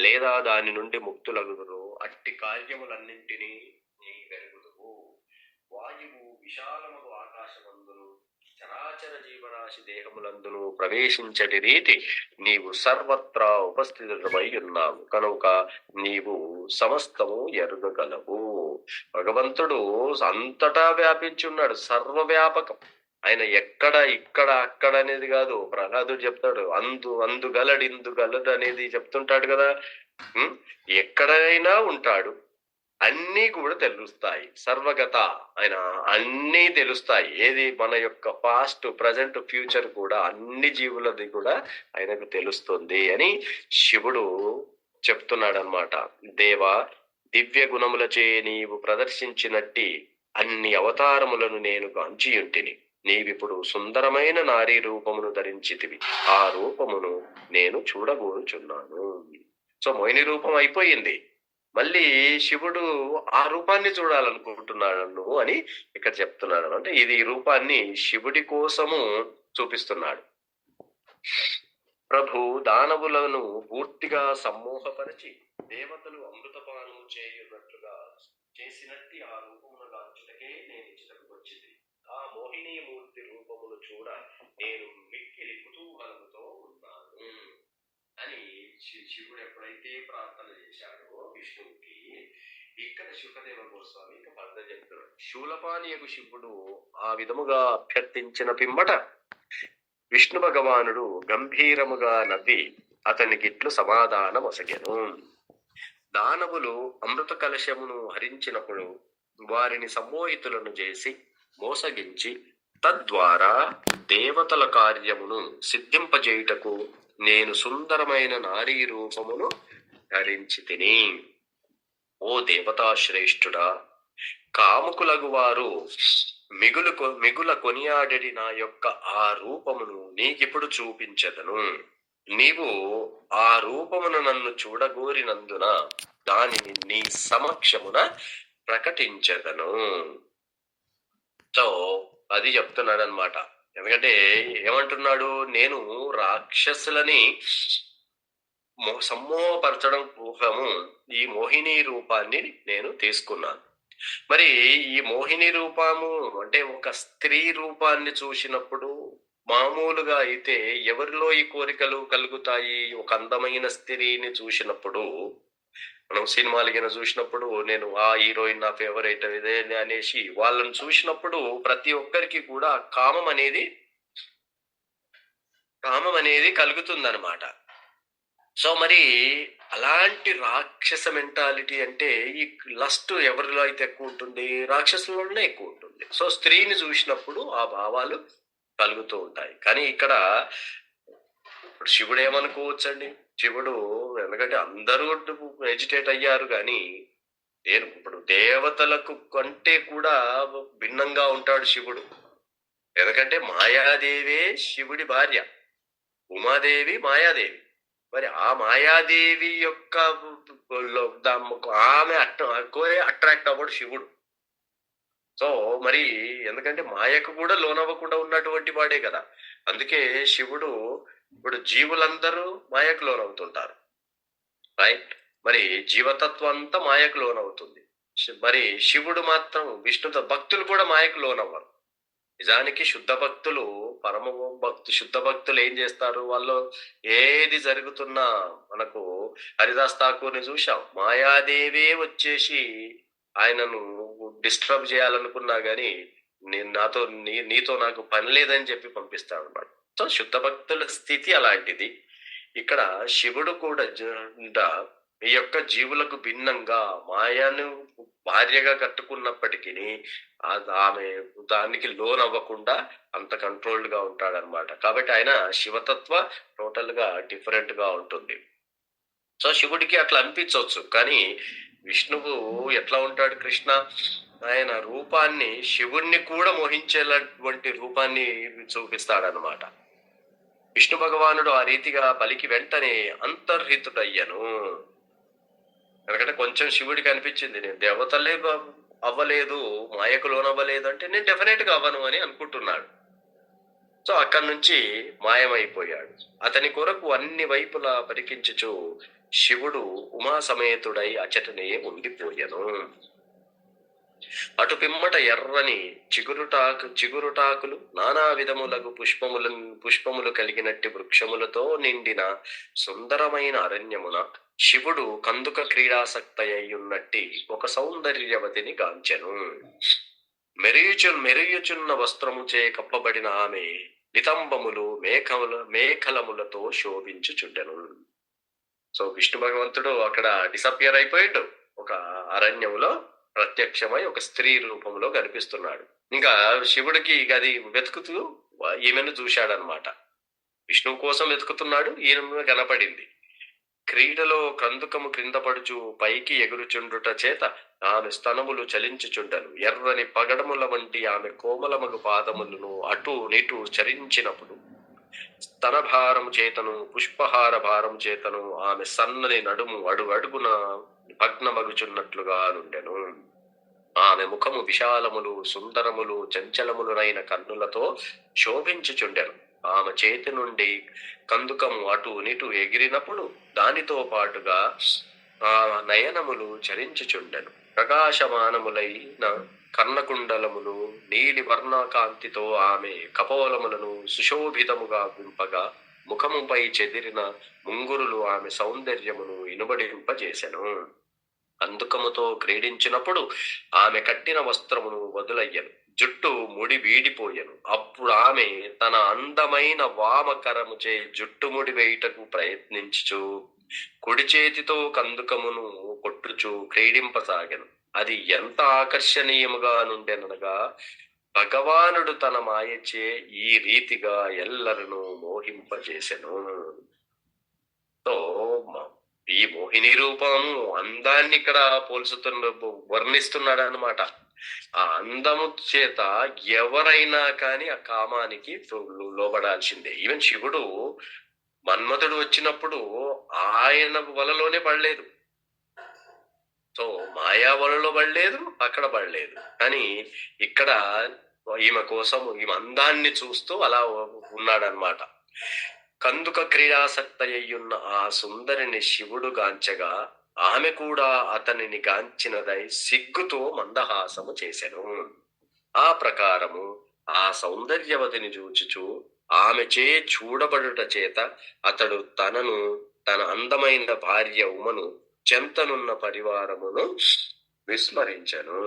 [SPEAKER 1] లేదా దాని నుండి ముక్తులగుదురో అట్టి కార్యములన్నింటినీ నీ వెరుగుదువు. వాయువు విశాలముగు ఆకాశమందును చరాచర జీవరాశి దేహములందును ప్రవేశించటి రీతి నీవు సర్వత్రా ఉపస్థితమై ఉన్నావు కనుక నీవు సమస్తము ఎరుగగలవు. భగవంతుడు అంతటా వ్యాపించి ఉన్నాడు, సర్వవ్యాపకం. ఆయన ఎక్కడ, ఇక్కడ, అక్కడ అనేది కాదు. ప్రహ్లాదుడు చెప్తాడు, అందుగలడు గలడు అనేది చెప్తుంటాడు కదా. ఎక్కడైనా ఉంటాడు, అన్నీ కూడా తెలుస్తాయి. సర్వగత, ఆయన అన్నీ తెలుస్తాయి. ఏది మన యొక్క పాస్ట్, ప్రజెంట్, ఫ్యూచర్ కూడా అన్ని జీవులది కూడా ఆయనకు తెలుస్తుంది అని శివుడు చెప్తున్నాడు అన్నమాట. దేవా, దివ్య గుణములచే నీవు ప్రదర్శించినట్టి అన్ని అవతారములను నేను గాంచియుంటిని. నీవిప్పుడు సుందరమైన నారీ రూపమును ధరించితివి. ఆ రూపమును నేను చూడగోరుచున్నాను. సో మోహిని రూపం అయిపోయింది, మళ్ళీ శివుడు ఆ రూపాన్ని చూడాలనుకుంటున్నాడు అని ఇక్కడ చెప్తున్నాడు. అంటే ఇది రూపాన్ని శివుడి కోసము చూపిస్తున్నాడు. ప్రభు దానవులను పూర్తిగా సమ్మోహపరిచి దేవతలు అమృతపానం చేయున్నట్లుగా చేసినట్టి ఆ రూపమును గాంచుటకే నేను ఇచ్చటకు వచ్చింది. ఆ మోహిని మూర్తి రూపమును చూడ నేను మిక్కిలి కుతూహలముతో ఉన్నాను అని శివుడు ఎప్పుడైతే ప్రార్థన చేశాడో విష్ణువుకి, ఇక్కడ శుకదేవ గోస్వామి ఇంకా పర్థం చెప్తున్నాడు. శూలపానీయకు శివుడు ఆ విధముగా అభ్యర్థించిన పిమ్మట విష్ణు భగవానుడు గంభీరముగా నవ్వి అతనికి ఇట్లు సమాధానం ఒసగెను. దానవులు అమృత కలశమును హరించినప్పుడు వారిని సమ్మోహితులను చేసి మోసగించి తద్వారా దేవతల కార్యమును సిద్ధింపజేయుటకు నేను సుందరమైన నారీ రూపమును ధరించి తిని. ఓ దేవతాశ్రేష్ఠుడా, కాముకులగు వారు మిగుల కొనియాడడి నా యొక్క ఆ రూపమును నీకిప్పుడు చూపించదను. నీవు ఆ రూపమును నన్ను చూడగోరినందున దానిని నీ సమక్షమున ప్రకటించదను. సో అది చెప్తున్నాడు అనమాట. ఎందుకంటే ఏమంటున్నాడు, నేను రాక్షసులని సమ్మోహపరచడం కోసము ఈ మోహిని రూపాన్ని నేను తీసుకున్నాను. మరి ఈ మోహిని రూపము అంటే ఒక స్త్రీ రూపాన్ని చూసినప్పుడు మామూలుగా అయితే ఎవరిలో ఈ కోరికలు కలుగుతాయి? ఒక అందమైన స్త్రీని చూసినప్పుడు, మనం సినిమాలు కింద చూసినప్పుడు నేను ఆ హీరోయిన్ నా ఫేవరెట్ ఇదే అనేసి వాళ్ళని చూసినప్పుడు ప్రతి ఒక్కరికి కూడా కామం అనేది కలుగుతుందన్నమాట. సో మరి అలాంటి రాక్షస మెంటాలిటీ అంటే ఈ లస్ట్ ఎవరిలో అయితే ఎక్కువ ఉంటుంది? రాక్షసుల్లోనే ఎక్కువ ఉంటుంది. సో స్త్రీని చూసినప్పుడు ఆ భావాలు కలుగుతూ ఉంటాయి. కానీ ఇక్కడ ఇప్పుడు శివుడు ఏమనుకోవచ్చండి? శివుడు ఎందుకంటే అందరూ ఎజిటేట్ అయ్యారు, కానీ నేను ఇప్పుడు దేవతలకు కంటే కూడా భిన్నంగా ఉంటాడు శివుడు. ఎందుకంటే మాయాదేవే శివుడి భార్య, ఉమాదేవి మాయాదేవి. మరి ఆ మాయాదేవి యొక్క ఆమె అట్రాక్ట్ అవ్వడు శివుడు. సో మరి ఎందుకంటే మాయకు కూడా లోనవ్వకుండా ఉన్నటువంటి వాడే కదా. అందుకే శివుడు ఇప్పుడు జీవులందరూ మాయకు లోనవుతుంటారు, రైట్? మరి జీవతత్వం అంతా మాయకు లోనవుతుంది. మరి శివుడు మాత్రం విష్ణు భక్తులు కూడా మాయకు లోనవ్వరు. నిజానికి శుద్ధ భక్తులు, శుద్ధ భక్తులు ఏం చేస్తారు? వాళ్ళు ఏది జరుగుతున్నా, మనకు హరిదాస్ ఠాకూర్ని చూశాం, మాయాదేవే వచ్చేసి ఆయనను డిస్టర్బ్ చేయాలనుకున్నా గానీ నీతో నాకు పని లేదని చెప్పి పంపిస్తాడు అన్నమాట. సో శుద్ధ భక్తుల స్థితి అలాంటిది. ఇక్కడ శివుడు కూడా ఈ యొక్క జీవులకు భిన్నంగా మాయను భార్యగా కట్టుకున్నప్పటికీ ఆమె దానికి లోన్ అవ్వకుండా అంత కంట్రోల్డ్ గా ఉంటాడనమాట. కాబట్టి ఆయన శివతత్వ టోటల్ గా డిఫరెంట్ గా ఉంటుంది. సో శివుడికి అట్లా అనిపించవచ్చు, కానీ విష్ణువు ఎట్లా ఉంటాడు? కృష్ణ ఆయన రూపాన్ని, శివుణ్ణి కూడా మోహించేటువంటి రూపాన్ని చూపిస్తాడనమాట. విష్ణు భగవానుడు ఆ రీతిగా పలికి వెంటనే అంతర్హితుడయ్యను. ఎందుకంటే కొంచెం శివుడికి అనిపించింది, నేను దేవతలే అవ్వలేదు, మాయకు లోనవ్వలేదు అంటే నేను డెఫినెట్ గా అవ్వను అని అనుకుంటున్నాడు. సో అక్కడి నుంచి మాయమైపోయాడు. అతని కొరకు అన్ని వైపులా పరికించుచు శివుడు ఉమా సమేతుడై అచటనే ఉండిపోయెను. అటు పిమ్మట ఎర్రని చిగురుటాకులు నానా విధములగు పుష్పములు కలిగినట్టి వృక్షములతో నిండిన సుందరమైన అరణ్యమున శివుడు కందుక క్రీడాసక్తయ్యున్నట్టి ఒక సౌందర్యవతిని గాంచెను. మెరియుచున్న వస్త్రముచే కప్పబడిన ఆమె నితంబములు మేఖలములతో శోభించుచుండెను. సో విష్ణు భగవంతుడు అక్కడ డిసపియర్ అయిపోయాడు, ఒక అరణ్యంలో ప్రత్యక్షమై ఒక స్త్రీ రూపంలో కనిపిస్తున్నాడు. ఇంకా శివుడికి అది వెతుకుతూ ఈమెను చూశాడనమాట. విష్ణువు కోసం వెతుకుతున్నాడు, ఈయన కనపడింది. క్రీడలో కందుకము క్రింద పడుచు పైకి ఎగురుచుండుట చేత ఆమె స్తనములు చలించుచుండను. ఎర్రని పగడముల వంటి ఆమె కోమలమగు పాదములను అటు నిటు చరించినప్పుడు స్తన భారము చేతను పుష్పహార భారము చేతను ఆమె సన్నని నడుము అడుగున భగ్నమగుచున్నట్లుగా నుండెను. ఆమె ముఖము విశాలములు సుందరములు చంచలములునైన కన్నులతో శోభించుచుండెను. ఆమె చేతి నుండి కందుకము అటు నిటు ఎగిరినప్పుడు దానితో పాటుగా ఆ నయనములు చరించుచుండెను. ప్రకాశమానములైన కర్ణకుండలములు నీలి వర్ణకాంతితో ఆమె కపోలములను సుశోభితముగా వింపగా ముఖముపై చెదిరిన ముంగురులు ఆమె సౌందర్యమును ఇనుబడింపజేసెను. కందుకముతో క్రీడించినప్పుడు ఆమె కట్టిన వస్త్రమును వదులయ్యను, జుట్టు ముడి వీడిపోయెను. అప్పుడు ఆమె తన అందమైన వామకరముచే జుట్టు ముడి వేయుటకు ప్రయత్నించుచు కుడి చేతితో కందుకమును కొట్టుచు క్రీడింపసాగెను. అది ఎంత ఆకర్షణీయముగా నుండెనగా భగవానుడు తన మాయచే ఈ రీతిగా ఎల్లరను మోహింపజేసెను. సో ఈ మోహిని రూపము అందాన్ని ఇక్కడ వర్ణిస్తున్నాడు అనమాట. ఆ అందము చేత ఎవరైనా కానీ ఆ కామానికి లోబడాల్సిందే. ఈవెన్ శివుడు మన్మథుడు వచ్చినప్పుడు ఆయన వలలోనే పడలేదు. సో మాయా వలలో పడలేదు, అక్కడ పడలేదు. కానీ ఇక్కడ ఈమె కోసం ఈమె అందాన్ని చూస్తూ అలా ఉన్నాడనమాట. కందుక క్రీడాసక్తయ్యున్న ఆ సుందరిని శివుడు గాంచగా ఆమె కూడా అతనిని గాంచినదై సిగ్గుతో మందహాసము చేసెను. ఆ ప్రకారము ఆ సౌందర్యవతిని చూచుచు ఆమె చే చూడబడుట చేత అతడు తన అందమైన భార్య ఉమను చెంతనున్న పరివారమును విస్మరించెను.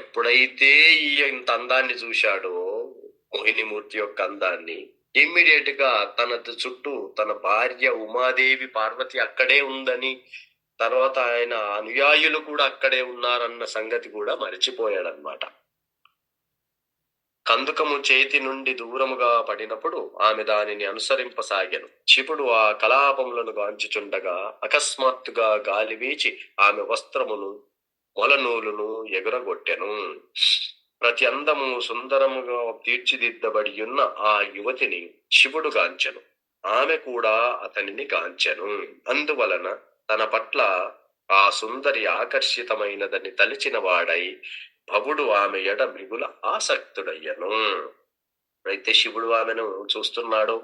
[SPEAKER 1] ఎప్పుడైతే ఇంత అందాన్ని చూశాడో, మోహినిమూర్తి యొక్క అందాన్ని, ఇమ్మీడియట్ గా తన చుట్టూ తన భార్య ఉమాదేవి పార్వతి అక్కడే ఉందని, తర్వాత ఆయన అనుయాయులు కూడా అక్కడే ఉన్నారన్న సంగతి కూడా మరిచిపోయాడనమాట. కందుకము చేతి నుండి దూరముగా పడినప్పుడు ఆమె దానిని అనుసరింపసాగాను. శివుడు ఆ కలాపములను గాంచుచుండగా అకస్మాత్తుగా గాలి వీచి ఆమె వస్త్రమును మొలనూలును ఎగురగొట్టెను. ప్రతి అందము సుందరముగా తీర్చిదిద్దబడి ఉన్న ఆ యువతిని శివుడు గాంచెను. ఆమె కూడా అతనిని గాంచెను. అందువలన తన పట్ల ఆ సుందరి ఆకర్షితమైనదని తలిచిన వాడై భవుడు ఆమె ఎడ మిగుల ఆసక్తుడయ్యను. అయితే శివుడు ఆమెను చూస్తున్నాడు.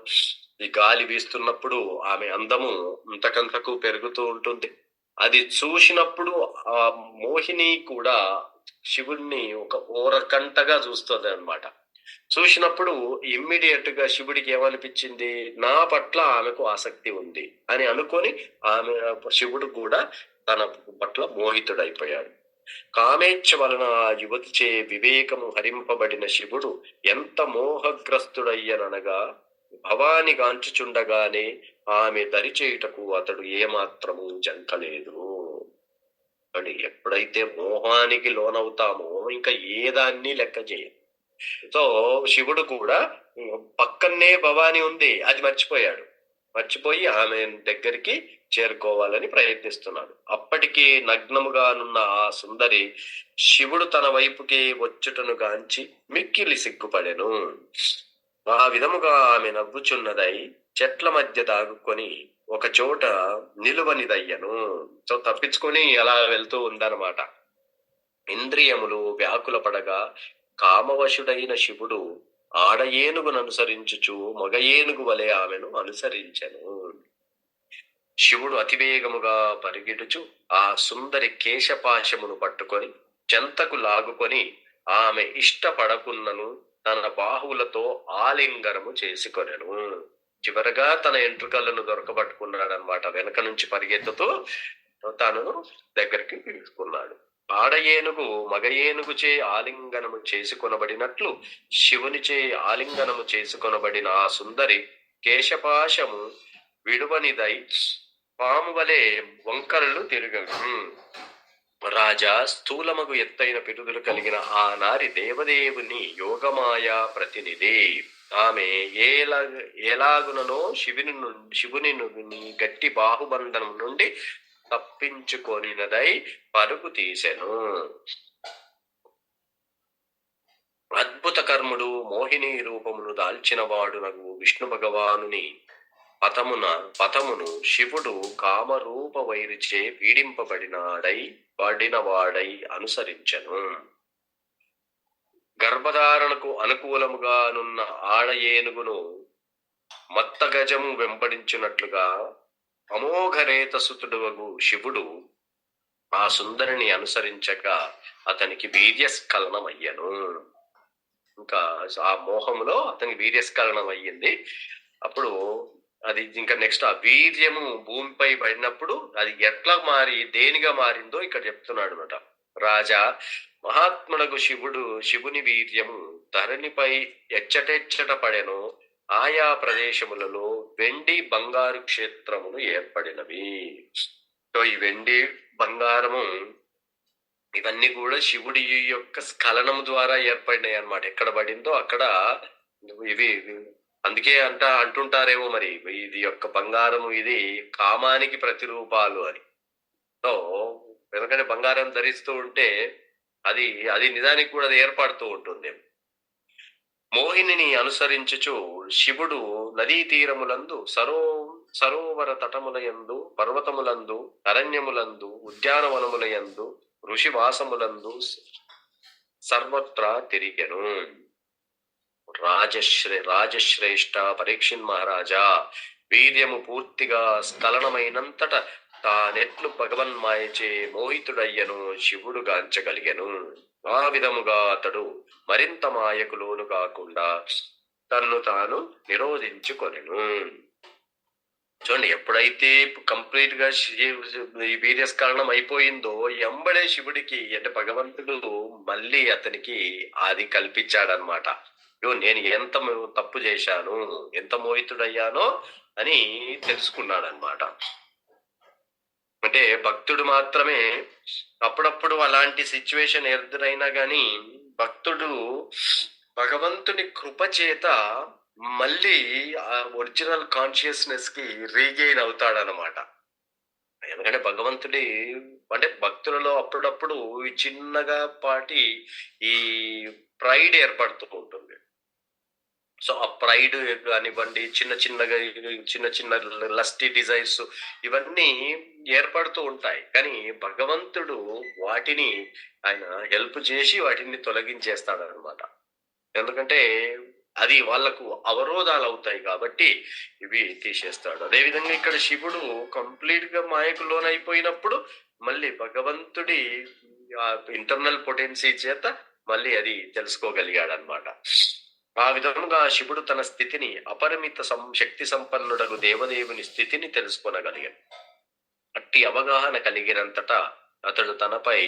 [SPEAKER 1] ఈ గాలి వీస్తున్నప్పుడు ఆమె అందము అంతకంతకు పెరుగుతూ ఉంటుంది. అది చూసినప్పుడు ఆ మోహిని కూడా శివుణ్ణి ఒక ఓరకంటగా చూస్తుంది అనమాట. చూసినప్పుడు ఇమ్మీడియట్ గా శివుడికి ఏమనిపించింది, నా పట్ల ఆమెకు ఆసక్తి ఉంది అని అనుకొని శివుడు కూడా తన పట్ల మోహితుడైపోయాడు. కామేచ్ఛ వలన ఆ యువతిచే వివేకము హరింపబడిన శివుడు ఎంత మోహగ్రస్తుడయ్యనగా భవాని గాంచుచుండగానే ఆమె దరిచేయుటకు అతడు ఏమాత్రము జంకలేదు. అని ఎప్పుడైతే మోహానికి లోనవుతామో ఇంకా ఏదాన్ని లెక్క చేయం. సో శివుడు కూడా పక్కనే భవాని ఉంది, అది మర్చిపోయి ఆమె దగ్గరికి చేరుకోవాలని ప్రయత్నిస్తున్నాడు. అప్పటికి నగ్నముగానున్న ఆ సుందరి శివుడు తన వైపుకి వచ్చుటను గాంచి మిక్కిలి సిగ్గుపడెను. ఆ విధముగా ఆమె నవ్వుచున్నదై చెట్ల మధ్య దాగుకొని ఒక చోట నిలువనిదయ్యను. సో తప్పించుకొని అలా వెళ్తూ ఉందన్నమాట. ఇంద్రియములు వ్యాకుల పడగా కామవశుడైన శివుడు ఆడ ఏనుగును అనుసరించుచు మగ ఏనుగు వలె ఆమెను అనుసరించెను. శివుడు అతివేగముగా పరిగెడుచు ఆ సుందరి కేశపాశమును పట్టుకొని చెంతకు లాగుకొని ఆమె ఇష్టపడకున్నను తన బాహువులతో ఆలింగనము చేసుకొనెను. చివరగా తన ఎంట్రుకలను దొరకబట్టుకున్నాడనమాట. వెనక నుంచి పరిగెత్తుతూ తను దగ్గరికి తీసుకున్నాడు. ఆడ ఏనుగు మగ ఏనుగుచే ఆలింగనము చేసుకొనబడినట్లు శివునిచే ఆలింగనము చేసుకొనబడిన ఆ సుందరి కేశపాశము విడువనిదై పాము వలె వంకరలు తిరగను. రాజా స్థూలమగు ఎత్తైన పిరుదులు కలిగిన ఆ నారి దేవదేవుని యోగమాయ ప్రతినిధి. ఆమె ఎలాగునో శివుని గట్టి బాహుబంధనం నుండి తప్పించుకొనినదై పరుగు తీసెను. అద్భుత కర్ముడు మోహిని రూపమును దాల్చిన వాడునగు విష్ణు భగవానుని పథమును శివుడు కామరూప వైరిచే పడినవాడై అనుసరించెను. గర్భధారణకు అనుకూలముగానున్న ఆడ ఏనుగును మత్తగజము వెంబడించినట్లుగా అమోఘరేతసుతుడు శివుడు ఆ సుందరిని అనుసరించగా అతనికి వీర్యస్ఖలనం అయ్యను. ఇంకా ఆ మోహములో అతనికి వీర్యస్ఖలనం అయ్యింది. అప్పుడు అది ఇంకా నెక్స్ట్ ఆ వీర్యము భూమిపై పడినప్పుడు అది ఎట్లా దేనిగా మారిందో ఇక్కడ చెప్తున్నాడు అనమాట. రాజా మహాత్మునకు శివుని వీర్యము ధరణిపై ఎచ్చటెచ్చట పడెను. ఆయా ప్రదేశములలో వెండి బంగారు క్షేత్రములు ఏర్పడినవి. సో ఈ వెండి బంగారము ఇవన్నీ కూడా శివుడి యొక్క స్ఖలనము ద్వారా ఏర్పడినాయి అన్నమాట. ఎక్కడ పడిందో అక్కడ ఇవి అందుకే అంటుంటారేమో మరి ఇది యొక్క బంగారము ఇది కామానికి ప్రతిరూపాలు అని. సో ఎందుకంటే బంగారం ధరిస్తూ ఉంటే అది నిజానికి కూడా అది ఏర్పడుతూ ఉంటుంది. మోహిని అనుసరించుచు శివుడు నదీ తీరములందు సరోవర తటములయందు పర్వతములందు అరణ్యములందు ఉద్యానవనములయందు ఋషివాసములందు సర్వత్రా తిరిగెను. రాజశ్రేష్ఠ పరీక్షిన్ మహారాజా వీర్యము పూర్తిగా స్ఖలనమైనంతట తానెట్లు భగవన్మాయచే మోహితుడయ్యను శివుడు గాంచగలిగెను. ఆ విధముగా అతడు మరింత మాయకు లోను కాకుండా తన్ను తాను నిరోధించుకొనెను. చూడండి, ఎప్పుడైతే కంప్లీట్ గా వీర్యస్ఖలనం అయిపోయిందో ఎంబడే శివుడికి అంటే భగవంతుడు మళ్ళీ అతనికి అది కల్పించాడనమాట. నేను ఎంత తప్పు చేశాను, ఎంత మోహితుడయ్యానో అని తెలుసుకున్నాడనమాట. అంటే భక్తుడు మాత్రమే అప్పుడప్పుడు అలాంటి సిచ్యువేషన్ ఎదురైనా గాని భక్తుడు భగవంతుని కృప చేత మళ్ళీ ఆ ఒరిజినల్ కాన్షియస్నెస్ కి రీగెయిన్ అవుతాడనమాట. ఎందుకంటే భగవంతుడి అంటే భక్తులలో అప్పుడప్పుడు చిన్నగా పాటి ఈ ప్రైడ్ ఏర్పడుతూ ఉంటుంది. సో ఆ ప్రైడ్ కానివ్వండి, చిన్న చిన్న లస్టీ డిజైర్స్ ఇవన్నీ ఏర్పడుతూ ఉంటాయి. కానీ భగవంతుడు వాటిని ఆయన హెల్ప్ చేసి వాటిని తొలగించేస్తాడనమాట. ఎందుకంటే అది వాళ్లకు అవరోధాలు అవుతాయి కాబట్టి ఇవి తీసేస్తాడు. అదేవిధంగా ఇక్కడ శివుడు కంప్లీట్ గా మాయకు లోనైపోయినప్పుడు మళ్ళీ భగవంతుడి ఇంటర్నల్ పొటెన్సీ చేత మళ్ళీ అది తెలుసుకోగలిగాడు అనమాట. ఆ విధముగా శివుడు తన స్థితిని అపరిమిత శక్తి సంపన్నుడగు దేవదేవుని స్థితిని తెలుసుకొనగలిగాడు. అట్టి అవగాహన కలిగినంతటా అతడు తనపై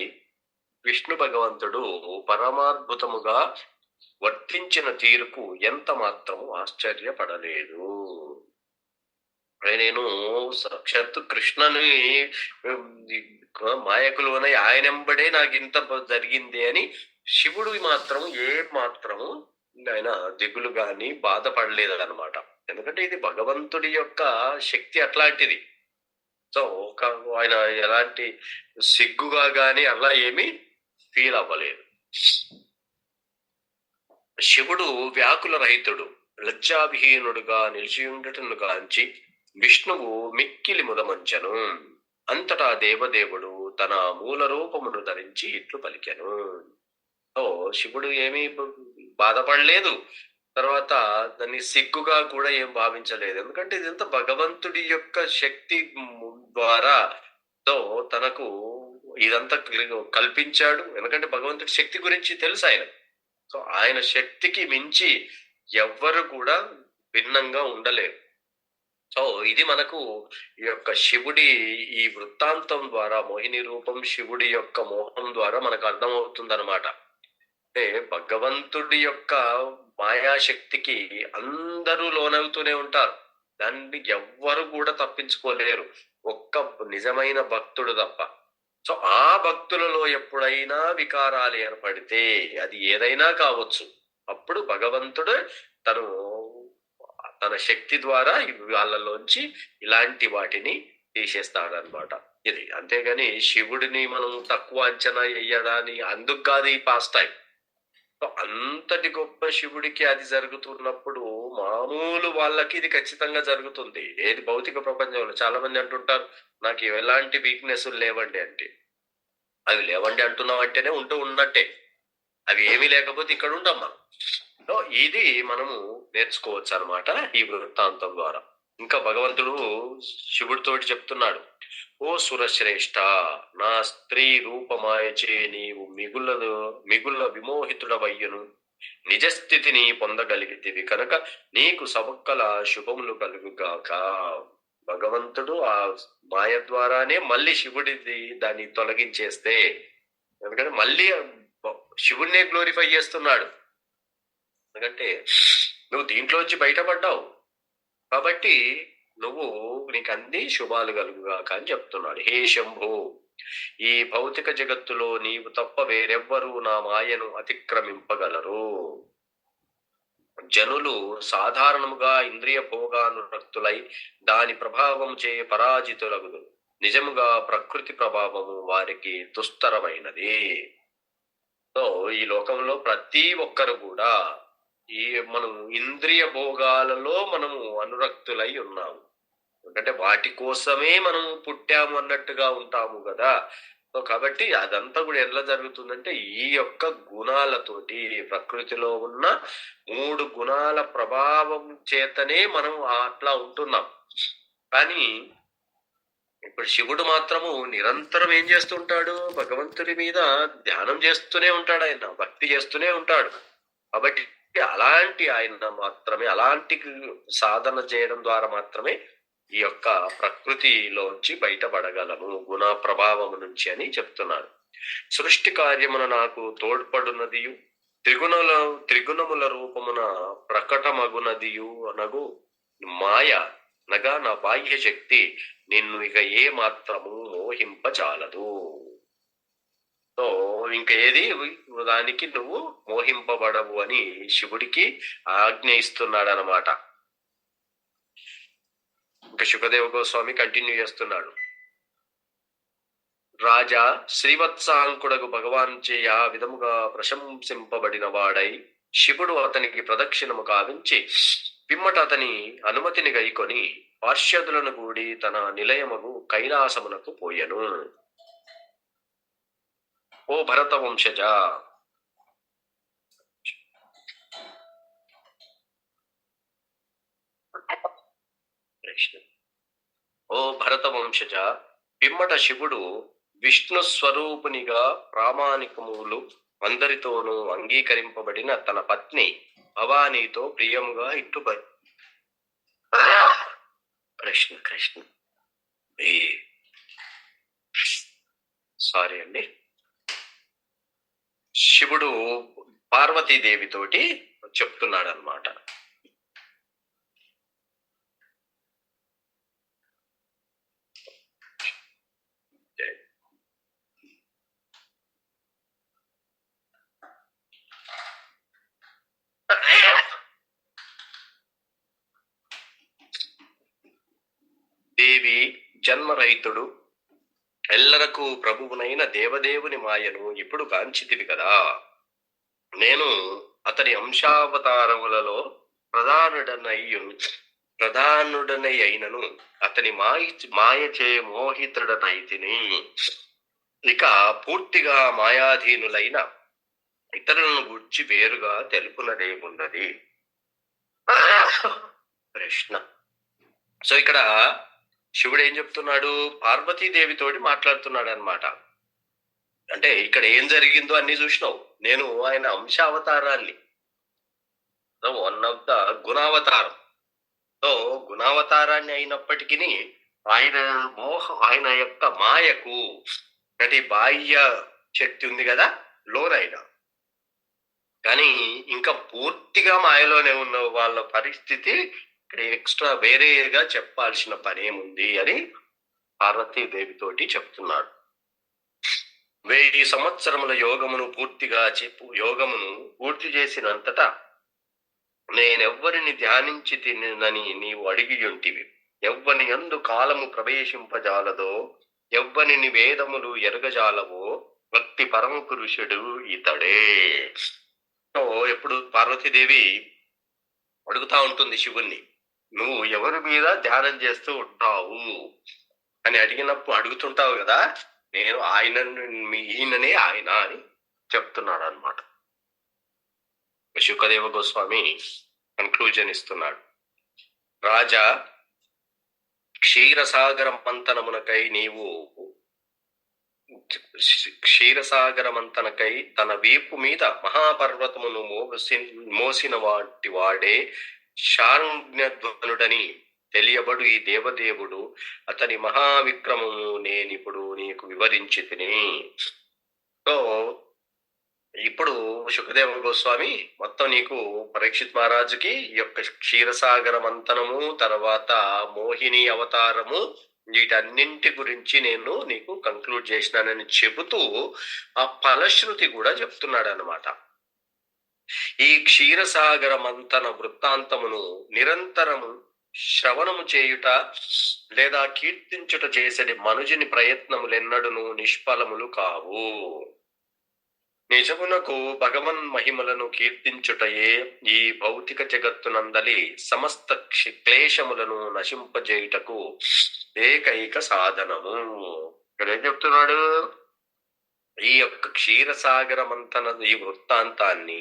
[SPEAKER 1] విష్ణు భగవంతుడు పరమాద్భుతముగా వర్తించిన తీరుకు ఎంత మాత్రము ఆశ్చర్యపడలేదు. నేను సాక్షాత్తు కృష్ణని మాయకులోనే ఆయనంబడే నాకు ఇంత జరిగింది అని శివుడు మాత్రం ఏ మాత్రము ఆయన దిగులు గాని బాధపడలేదు అనమాట. ఎందుకంటే ఇది భగవంతుడి యొక్క శక్తి అట్లాంటిది. సో ఆయన ఎలాంటి సిగ్గుగా గాని అలా ఏమీ ఫీల్ అవ్వలేదు. శివుడు వ్యాకుల రహితుడు, లజ్జావిహీనుడుగా నిలిచియుండుటను గాంచి విష్ణువు మిక్కిలి ముదమంచెను. అంతటా దేవదేవుడు తన మూల రూపమును ధరించి ఇట్లు పలికెను. ఓ శివుడు ఏమీ బాధపడలేదు. తర్వాత దాన్ని సిగ్గుగా కూడా ఏం భావించలేదు. ఎందుకంటే ఇదంతా భగవంతుడి యొక్క శక్తి ద్వారా తో తనకు ఇదంతా కల్పించాడు. ఎందుకంటే భగవంతుడి శక్తి గురించి తెలుసు ఆయన. సో ఆయన శక్తికి మించి ఎవ్వరు కూడా భిన్నంగా ఉండలేరు. సో ఇది మనకు ఈ యొక్క శివుడి ఈ వృత్తాంతం ద్వారా, మోహిని రూపం శివుడి యొక్క మోహం ద్వారా మనకు అర్థమవుతుందన్నమాట. అంటే భగవంతుడి యొక్క మాయాశక్తికి అందరూ లోనవుతూనే ఉంటారు. దాన్ని ఎవ్వరు కూడా తప్పించుకోలేరు, ఒక్క నిజమైన భక్తుడు తప్ప. సో ఆ భక్తులలో ఎప్పుడైనా వికారాలు ఏర్పడితే అది ఏదైనా కావచ్చు, అప్పుడు భగవంతుడు తను తన శక్తి ద్వారా వాళ్ళలోంచి ఇలాంటి వాటిని తీసేస్తాడనమాట. ఇది అంతేగాని శివుడిని మనం తక్కువ అంచనా వేయడాని అందుకు కాదు ఈ పాస్ టైం. అంతటి గొప్ప శివుడికి అది జరుగుతున్నప్పుడు మామూలు వాళ్ళకి ఇది ఖచ్చితంగా జరుగుతుంది. ఏది భౌతిక ప్రపంచంలో చాలా మంది అంటుంటారు, నాకు ఎలాంటి వీక్నెస్ లేవండి అంటే. అవి లేవండి అంటున్నావు అంటేనే ఉంటూ ఉన్నట్టే. అవి ఏమీ లేకపోతే ఇక్కడ ఉండమ్మా. ఇది మనము నేర్చుకోవచ్చు అనమాట ఈ వృత్తాంతం ద్వారా. ఇంకా భగవంతుడు శివుడితోటి చెప్తున్నాడు, ఓ సురశ్రేష్ఠ, నా స్త్రీ రూపమాయచే నీవు మిగుల విమోహితుడవయ్యను నిజస్థితిని పొందగలిగితివి కనుక నీకు సవక్కల శుభములు కలుగుగాక. భగవంతుడు ఆ మాయ ద్వారానే మళ్ళీ శివుడిది దాన్ని తొలగించేస్తే, ఎందుకంటే మళ్ళీ శివుడినే గ్లోరిఫై చేస్తున్నాడు. ఎందుకంటే నువ్వు దీంట్లోంచి బయటపడ్డావు కాబట్టి నువ్వు నీకు అన్ని శుభాలు కలుగుగాక అని చెప్తున్నాడు. హే శంభో, ఈ భౌతిక జగత్తులో నీవు తప్ప వేరెవ్వరూ నా మాయను అతిక్రమింపగలరు. జనులు సాధారణముగా ఇంద్రియ భోగానురక్తులై దాని ప్రభావం చే పరాజితులగుదు. నిజముగా ప్రకృతి ప్రభావము వారికి దుస్తరమైనది. సో ఈ లోకంలో ప్రతి ఒక్కరు కూడా ఈ మనం ఇంద్రియ భోగాలలో మనము అనురక్తులై ఉన్నాము. ఎందుకంటే వాటి కోసమే మనం పుట్టాము అన్నట్టుగా ఉంటాము కదా. సో కాబట్టి అదంతా కూడా ఎలా జరుగుతుందంటే ఈ యొక్క గుణాలతోటి, ప్రకృతిలో ఉన్న 3 గుణాల ప్రభావం చేతనే మనం అట్లా ఉంటున్నాం. కానీ ఇప్పుడు శివుడు మాత్రము నిరంతరం ఏం చేస్తుంటాడు, భగవంతుడి మీద ధ్యానం చేస్తూనే ఉంటాడు, ఆయన భక్తి చేస్తూనే ఉంటాడు. కాబట్టి అలాంటి ఆయన మాత్రమే, అలాంటి సాధన చేయడం ద్వారా మాత్రమే ఈ యొక్క ప్రకృతిలోంచి బయటపడగలము, గుణ ప్రభావము నుంచి అని చెప్తున్నాడు. సృష్టి కార్యమున నాకు తోడ్పడునదియు త్రిగుణముల రూపమున ప్రకటమగునదియు అనగు మాయ అనగా నా బాహ్య శక్తి నిన్ను ఇక ఏ మాత్రము మోహింపచాలదు. సో ఇంక ఏది దానికి నువ్వు మోహింపబడవు అని శివుడికి ఆజ్ఞ ఇస్తున్నాడు అనమాట. ఇంకా శుకదేవ గోస్వామి కంటిన్యూ చేస్తున్నాడు. రాజా శ్రీవత్సాంకుడకు భగవాన్ చే ఆ విధముగా ప్రశంసింపబడిన వాడై శివుడు అతనికి ప్రదక్షిణము కావించి పిమ్మట అతని అనుమతిని గైకొని పార్శ్వదులను కూడి తన నిలయమగు కైలాసమునకు పోయెను. ఓ భరత వంశజ, ఓ భరత వంశజ, పిమ్మట శివుడు విష్ణు స్వరూపునిగా ప్రామాణికములు అందరితోనూ అంగీకరింపబడిన తన పత్ని భవానీతో ప్రియముగా ఇట్టుబడి కృష్ణ సారీ అండి. శివుడు పార్వతీదేవితోటి చెప్తున్నాడు అన్నమాట. దేవి జన్మరహితుడు ఎల్లరకు ప్రభువునైన దేవదేవుని మాయను ఇప్పుడు గాంచితివి కదా. నేను అతని అంశావతారములలో ప్రధానుడనై అయినను అతని మాయచే మోహితుడనైతిని. ఇక పూర్తిగా మాయాధీనులైన ఇతరులను గూర్చి వేరుగా తెలుపునదేమున్నది ప్రశ్న. సో ఇక్కడ శివుడు ఏం చెప్తున్నాడు? పార్వతీదేవితోటి మాట్లాడుతున్నాడు అన్నమాట. అంటే ఇక్కడ ఏం జరిగిందో అన్ని చూసినావు. నేను ఆయన అంశావతారాన్ని, వన్ ఆఫ్ ద గుణావతారం. సో గుణావతారాన్ని అయినప్పటికీ ఆయన యొక్క మాయకు, అంటే బాహ్య శక్తి ఉంది కదా లోనైనా, కానీ ఇంకా పూర్తిగా మాయలోనే ఉన్న వాళ్ళ పరిస్థితి ఇక్కడ ఎక్స్ట్రా వేరేగా చెప్పాల్సిన పనేముంది అని పార్వతీదేవితోటి చెప్తున్నాడు. 1000 సంవత్సరముల యోగమును పూర్తి చేసినంతటా నేనెవ్వరిని ధ్యానించి తినని నీవు అడిగియుంటివి. ఎవ్వని యందు కాలము ప్రవేశింపజాలదో, ఎవ్వనిని వేదములు ఎరగజాలవో, భక్తి పరమ పురుషుడు ఇతడే. సో ఎప్పుడు పార్వతీదేవి అడుగుతా ఉంటుంది శివుణ్ణి, నువ్వు ఎవరి మీద ధ్యానం చేస్తూ ఉంటావు అని అడుగుతుంటావు కదా, నేను ఈయననే ఆయన అని చెప్తున్నాడు అన్నమాట. శుకదేవ గోస్వామి కన్క్లూజన్ ఇస్తున్నాడు. రాజా, క్షీరసాగర మంతనకై తన వీపు మీద మహాపర్వతమును మోసిన వాడే శార్ఞధ్వనుడని తెలియబడు ఈ దేవదేవుడు, అతని మహావిక్రమము నేనిప్పుడు నీకు వివరించి తిని. సో ఇప్పుడు శుకదేవ గోస్వామి మొత్తం నీకు పరీక్షిత్ మహారాజుకి ఈ యొక్క క్షీరసాగర మంతనము, తర్వాత మోహిని అవతారము, వీటన్నింటి గురించి నేను నీకు కంక్లూడ్ చేసినానని చెబుతూ ఆ ఫలశ్రుతి కూడా చెప్తున్నాడు అన్నమాట. ఈ క్షీరసాగర మంతన వృత్తాంతమును నిరంతరము శ్రవణము చేయుట లేదా కీర్తించుట చేసే మనుజుని ప్రయత్నములెన్నడును నిష్ఫలములు కావు. నిజమునకు భగవన్ మహిమలను కీర్తించుటయే ఈ భౌతిక జగత్తునందలి సమస్త క్లేశములను నశింపజేయుటకు ఏకైక సాధనము. ఇక్కడ ఏం చెప్తున్నాడు? ఈ యొక్క క్షీరసాగర మంతన ఈ వృత్తాంతాన్ని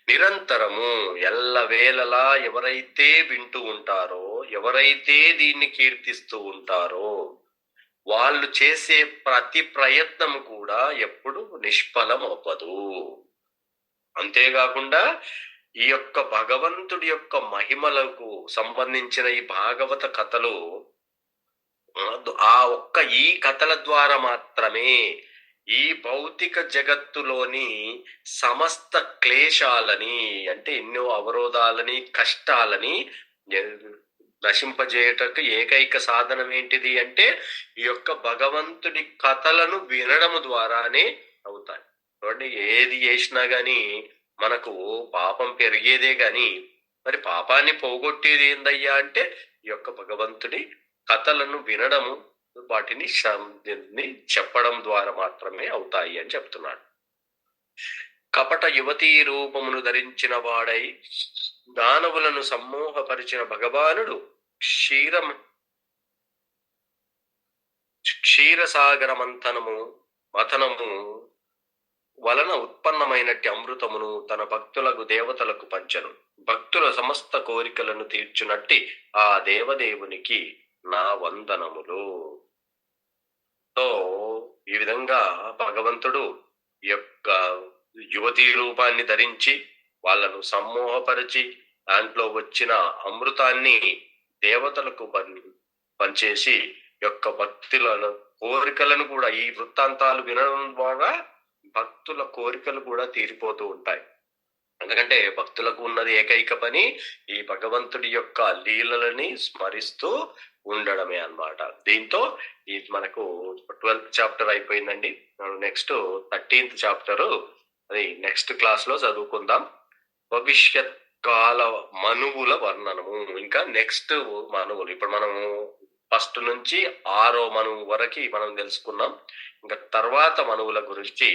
[SPEAKER 1] నిరంతరము ఎల్లవేళలా ఎవరైతే వింటూ ఉంటారో, ఎవరైతే దీన్ని కీర్తిస్తూ ఉంటారో, వాళ్ళు చేసే ప్రతి ప్రయత్నం కూడా ఎప్పుడు నిష్ఫలం అవ్వదు. అంతేకాకుండా ఈ యొక్క భగవంతుడి యొక్క మహిమలకు సంబంధించిన ఈ భాగవత కథలు ఈ కథల ద్వారా మాత్రమే ఈ భౌతిక జగత్తులోని సమస్త క్లేశాలని, అంటే ఎన్నో అవరోధాలని, కష్టాలని నశింపజేయటకు ఏకైక సాధనం ఏంటిది అంటే ఈ యొక్క భగవంతుడి కథలను వినడము ద్వారానే అవుతాయి. చూడండి, ఏది చేసినా గాని మనకు పాపం పెరిగేదే గాని మరి పాపాన్ని పోగొట్టేది ఏందయ్యా అంటే ఈ యొక్క భగవంతుడి కథలను వినడము, వాటిని చెప్పడం ద్వారా మాత్రమే అవుతాయి అని చెప్తున్నాడు. కపట యువతీ రూపమును ధరించిన వాడై దానవులను సమ్మోహపరిచిన భగవానుడు క్షీరసాగర మథనము వలన ఉత్పన్నమైనట్టి అమృతమును తన భక్తులకు దేవతలకు పంచను. భక్తుల సమస్త కోరికలను తీర్చునట్టి ఆ దేవదేవునికి నా వందనములు. సో ఈ విధంగా భగవంతుడు యొక్క యువతీ రూపాన్ని ధరించి వాళ్ళను సమ్మోహపరిచి దాంట్లో వచ్చిన అమృతాన్ని దేవతలకు పంచేసి యొక్క భక్తుల కోరికలను కూడా, ఈ వృత్తాంతాలు వినడం ద్వారా భక్తుల కోరికలు కూడా తీరిపోతూ ఉంటాయి. ఎందుకంటే భక్తులకు ఉన్నది ఏకైక పని ఈ భగవంతుడి యొక్క లీలలని స్మరిస్తూ ఉండడమే అన్నమాట. దీంతో మనకు 12th చాప్టర్ అయిపోయిందండి. నెక్స్ట్ 13th చాప్టరు అది నెక్స్ట్ క్లాస్ లో చదువుకుందాం. భవిష్యత్ కాల మనువుల వర్ణనము. ఇంకా నెక్స్ట్ మనువులు, ఇప్పుడు మనము 1st నుంచి 6వ మనువు వరకు మనం తెలుసుకున్నాం. ఇంకా తర్వాత మనువుల గురించి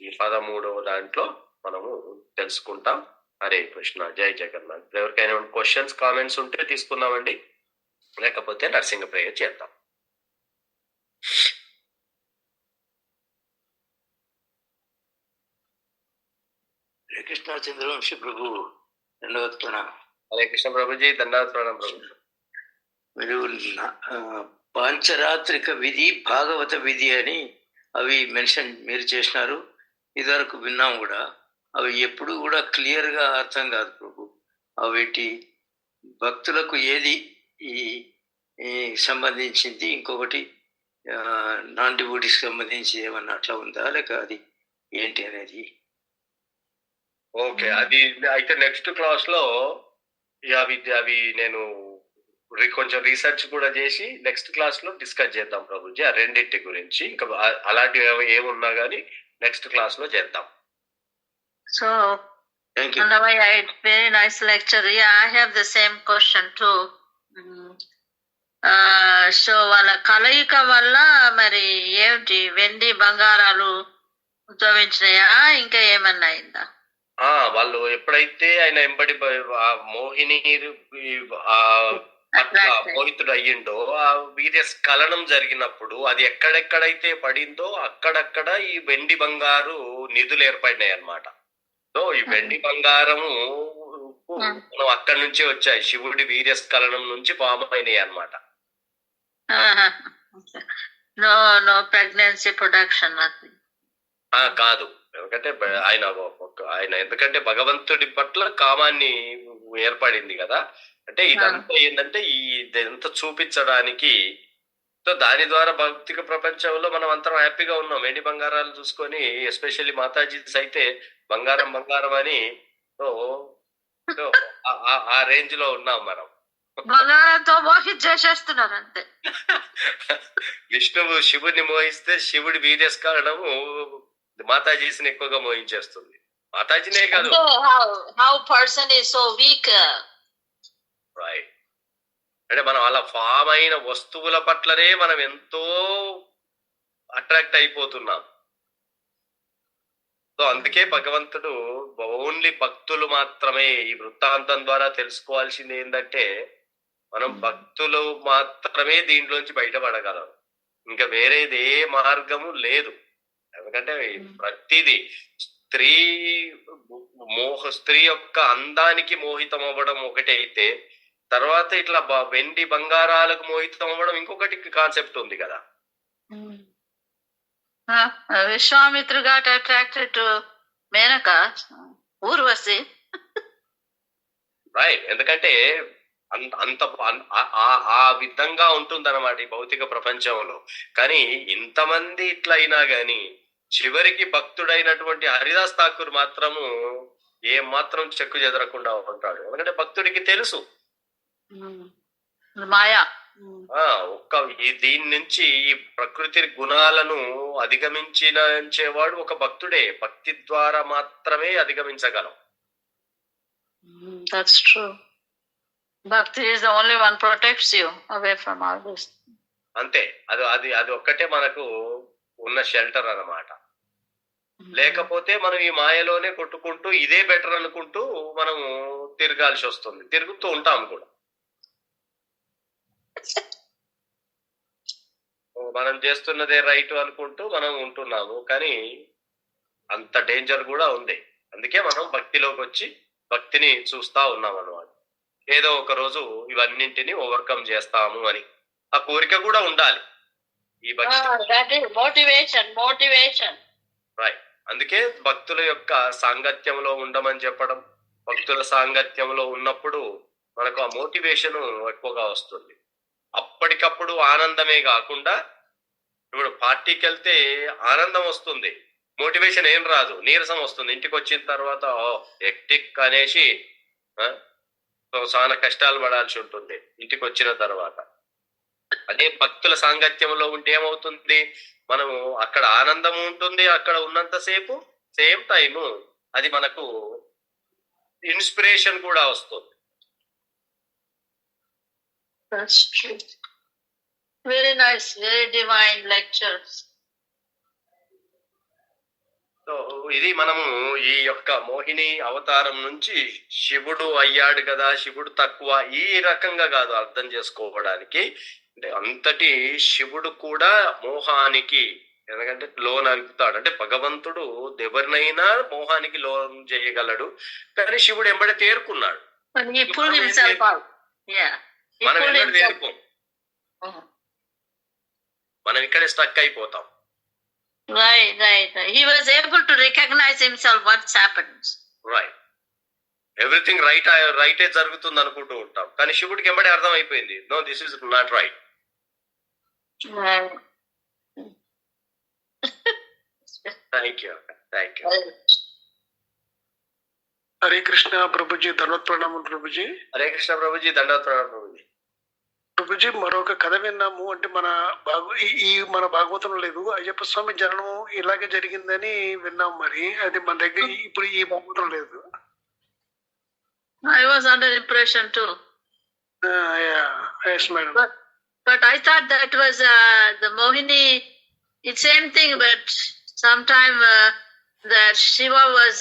[SPEAKER 1] ఈ 13వ దాంట్లో మనము తెలుసుకుంటాం. హరే కృష్ణ, జై జగన్నాథ్. ఎవరికైనా క్వశ్చన్స్ కామెంట్స్ ఉంటే తీసుకుందామండి, లేకపోతే నరసింహ ప్రేయర్ చేద్దాం.
[SPEAKER 2] హరే కృష్ణ చంద్రవంశీ ప్రభు, ధన్యవాద ప్రణామం.
[SPEAKER 1] హరే కృష్ణ ప్రభుజీ, ధన్యవాద ప్రణామం ప్రభు.
[SPEAKER 2] మీరు పాంచరాత్రిక విధి, భాగవత విధి అని అవి మెన్షన్ మీరు చేసినారు. ఇదివరకు విన్నాం కూడా. అవి ఎప్పుడు కూడా క్లియర్గా అర్థం కాదు ప్రభు. అవిటి భక్తులకు ఏది ఈ సంబంధించింది, ఇంకొకటి నాన్ డివోటీస్కి సంబంధించి ఏమన్నా అట్లా ఉందా, లేక అది ఏంటి అనేది?
[SPEAKER 1] ఓకే, అది అయితే నెక్స్ట్ క్లాస్ లో అవి నేను కొంచెం రీసెర్చ్ కూడా చేసి నెక్స్ట్ క్లాస్ లో డిస్కస్ చేద్దాం ప్రభుజీ, ఆ రెండింటి గురించి. ఇంకా అలాంటివి ఏమున్నా కానీ నెక్స్ట్ క్లాస్ లో చేద్దాం.
[SPEAKER 3] So, Annavaya, it's very nice lecture. Yeah, I have the same question too. So వాళ్ళ కలయిక వల్ల మరి ఏమిటి, వెండి బంగారాలు ఉద్భవించినాయా, ఇంకా ఏమన్నా అయిందా?
[SPEAKER 1] వాళ్ళు ఎప్పుడైతే ఆయన ఎంబడి మోహిని మోహితుడు అయ్యిండో, ఆ వీర్యస్ఖలనం జరిగినప్పుడు అది ఎక్కడెక్కడైతే పడిందో అక్కడక్కడ ఈ వెండి బంగారు నిధులు ఏర్పడినాయి అన్నమాట. సో ఈ వెండి బంగారము మనం అక్కడి నుంచే వచ్చాయి, శివుడి వీర్యస్ఖలనం నుంచి ఫామ్ అయినాయి అన్నమాట.
[SPEAKER 3] ప్రెగ్నెన్సీ ప్రొడక్షన్
[SPEAKER 1] కాదు, ఎందుకంటే ఆయన ఎందుకంటే భగవంతుడి పట్ల కామాన్ని ఏర్పడింది కదా. అంటే ఇదంతా ఏంటంటే ఇదంతా చూపించడానికి. సో దాని ద్వారా భౌతిక ప్రపంచంలో మనం అందరం హ్యాపీగా ఉన్నాం, వెండి బంగారాలు చూసుకొని. ఎస్పెషల్లీ మాతాజీస్ అయితే బంగారం బంగారం అని ఆ రేంజ్ లో ఉన్నాం మనం.
[SPEAKER 3] బంగారంతో మోహించేసేస్తున్నారు అంతే.
[SPEAKER 1] విష్ణువు శివుడిని మోహిస్తే శివుడి వీర్యస్ఖలనము మాతాజీని ఎక్కువగా మోహించేస్తుంది. మాతాజీనే కాదు,
[SPEAKER 3] how person is so weak.
[SPEAKER 1] Right. అంటే మనం అలా ఫామ్ అయిన వస్తువుల పట్లనే మనం ఎంతో అట్రాక్ట్ అయిపోతున్నాం. సో అందుకే భగవంతుడు ఓన్లీ భక్తులు మాత్రమే ఈ వృత్తాంతం ద్వారా తెలుసుకోవాల్సింది ఏంటంటే, మనం భక్తులు మాత్రమే దీంట్లోంచి బయటపడగలం, ఇంకా వేరేది ఏ మార్గము లేదు. ఎందుకంటే ప్రతిదీ స్త్రీ యొక్క అందానికి మోహితం అవ్వడం ఒకటి అయితే, తర్వాత ఇట్లా వెండి బంగారాలకు మోహితం అవ్వడం ఇంకొకటి కాన్సెప్ట్ ఉంది కదా.
[SPEAKER 3] Vishwamitra got attracted to Menaka, Urvashi.
[SPEAKER 1] Right, ఎందుకంటే అంత ఆ విధంగా ఉంటుందన్నమాట ఈ భౌతిక ప్రపంచంలో. కానీ ఇంతమంది ఇట్లా అయినా గాని చివరికి భక్తుడైనటువంటి హరిదాస్ ఠాకూర్ మాత్రము ఏ మాత్రం చెక్కు చెదరకుండా ఉంటాడు. ఎందుకంటే భక్తుడికి తెలుసు
[SPEAKER 3] మాయా
[SPEAKER 1] దీని నుంచి ఈ ప్రకృతి గుణాలను అధిగమించేవాడు ఒక భక్తుడే. భక్తి ద్వారా మాత్రమే అధిగమించగలం.
[SPEAKER 3] That's true. Bhakti is the only one protects you away from all this.
[SPEAKER 1] అంతే, అది ఒక్కటే మనకు ఉన్న షెల్టర్ అన్నమాట. లేకపోతే మనం ఈ మాయలోనే కొట్టుకుంటూ ఇదే బెటర్ అనుకుంటూ మనము తిరగాల్సి వస్తుంది, తిరుగుతూ ఉంటాం కూడా. మనం చేస్తున్నదే రైట్ అనుకుంటూ మనం ఉంటున్నాము, కానీ అంత డేంజర్ కూడా ఉంది. అందుకే మనం భక్తిలోకి వచ్చి భక్తిని చూస్తా ఉన్నాం అన్నమాట. ఏదో ఒక రోజు ఇవన్నింటినీ ఓవర్కమ్ చేస్తాము అని ఆ కోరిక కూడా ఉండాలి. ఈ భక్తి
[SPEAKER 3] మోటివేషన్
[SPEAKER 1] రైట్. అందుకే భక్తుల యొక్క సాంగత్యంలో ఉండమని చెప్పడం. భక్తుల సాంగత్యంలో ఉన్నప్పుడు మనకు ఆ మోటివేషన్ ఎక్కువగా వస్తుంది. అప్పటికప్పుడు ఆనందమే కాకుండా, ఇప్పుడు పార్టీకి వెళ్తే ఆనందం వస్తుంది, మోటివేషన్ ఏం రాదు, నీరసం వస్తుంది. ఇంటికి వచ్చిన తర్వాత ఎక్టిక్ అనేసి చాలా కష్టాలు పడాల్సి ఉంటుంది ఇంటికి వచ్చిన తర్వాత. అదే భక్తుల సాంగత్యంలో ఉంటే ఏమవుతుంది, మనము అక్కడ ఆనందం ఉంటుంది, అక్కడ ఉన్నంతసేపు సేమ్ టైము అది మనకు ఇన్స్పిరేషన్ కూడా వస్తుంది.
[SPEAKER 3] That's true. Very nice, very divine lectures.
[SPEAKER 1] So ఇది మనము ఈ యొక్క మోహిని అవతారం నుంచి శివుడు అయ్యాడు కదా, శివుడు తక్కువ, ఈ రకంగా కాదు అర్థం చేసుకోవడానికి. అంటే అంతటి శివుడు కూడా మోహానికి ఎందుకంటే లోన్ అలుపుతాడు. అంటే భగవంతుడు ఎవరినైనా మోహానికి లోన్ చేయగలడు, కానీ శివుడు ఎంబడే తేరుకున్నాడు.
[SPEAKER 3] But he pulled himself out. Yeah. He
[SPEAKER 1] మనం
[SPEAKER 3] pulled
[SPEAKER 1] ఎంబడి
[SPEAKER 3] himself.
[SPEAKER 1] తేరుకోం,
[SPEAKER 3] Oh.
[SPEAKER 1] మనం ఇక్కడే స్టక్ అయిపోతాం.
[SPEAKER 3] Right, right, right. He was able to recognize himself what's happened.
[SPEAKER 1] Right, everything రైటే జరుగుతుంది అనుకుంటూ ఉంటాం, కానీ శివుడికి ఎంబడే అర్థం అయిపోయింది, no this is not right.
[SPEAKER 3] Right.
[SPEAKER 1] Thank you, thank you.
[SPEAKER 4] Hare Krishna Prabhuji, ధన్వత్ ప్రణామం ప్రభుజీ.
[SPEAKER 1] హరే కృష్ణ ప్రభుజీ, దండోత్తరం ప్రభుజీ.
[SPEAKER 4] ప్రభుజీ, మరొక కథ విన్నాము. అంటే ఈ మన భాగవతంలో లేదు, అయ్యప్ప స్వామి జననం ఇలాగే జరిగిందని విన్నాం. మరి అది మన దగ్గర ఇప్పుడు ఈ భాగవతం లేదు.
[SPEAKER 3] I was under impression too.
[SPEAKER 4] Yes madam.
[SPEAKER 3] But I thought that was the Mohini. It's same thing, but sometime that Shiva was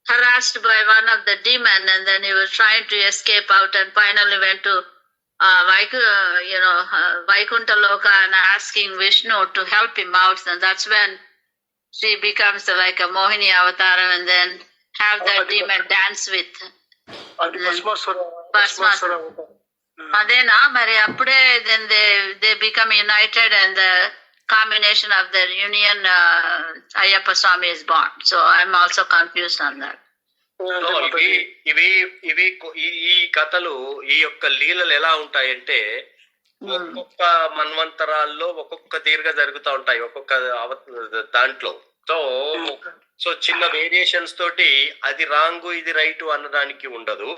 [SPEAKER 3] harassed by one of the demon, and then he was trying to escape out, and finally went to Vaikuntha Loka and asking Vishnu to help him out, and that's when she becomes like a Mohini avatar, and then have that demon dance with.
[SPEAKER 4] అది భస్మాసుర.
[SPEAKER 3] అదేనా మరి అప్పుడే then they become united, and the combination of their union Ayyappa Swami is born. So I'm also confused on that.
[SPEAKER 1] So, ఈ కథలు, ఈ యొక్క లీలలు ఎలా ఉంటాయంటే ఒక్కొక్క మన్వంతరాల్లో ఒక్కొక్క తీరుగా జరుగుతూ ఉంటాయి, ఒక్కొక్క దాంట్లో. సో చిన్న వేరియేషన్స్ తోటి అది రాంగ్ ఇది రైట్ అనడానికి ఉండదు.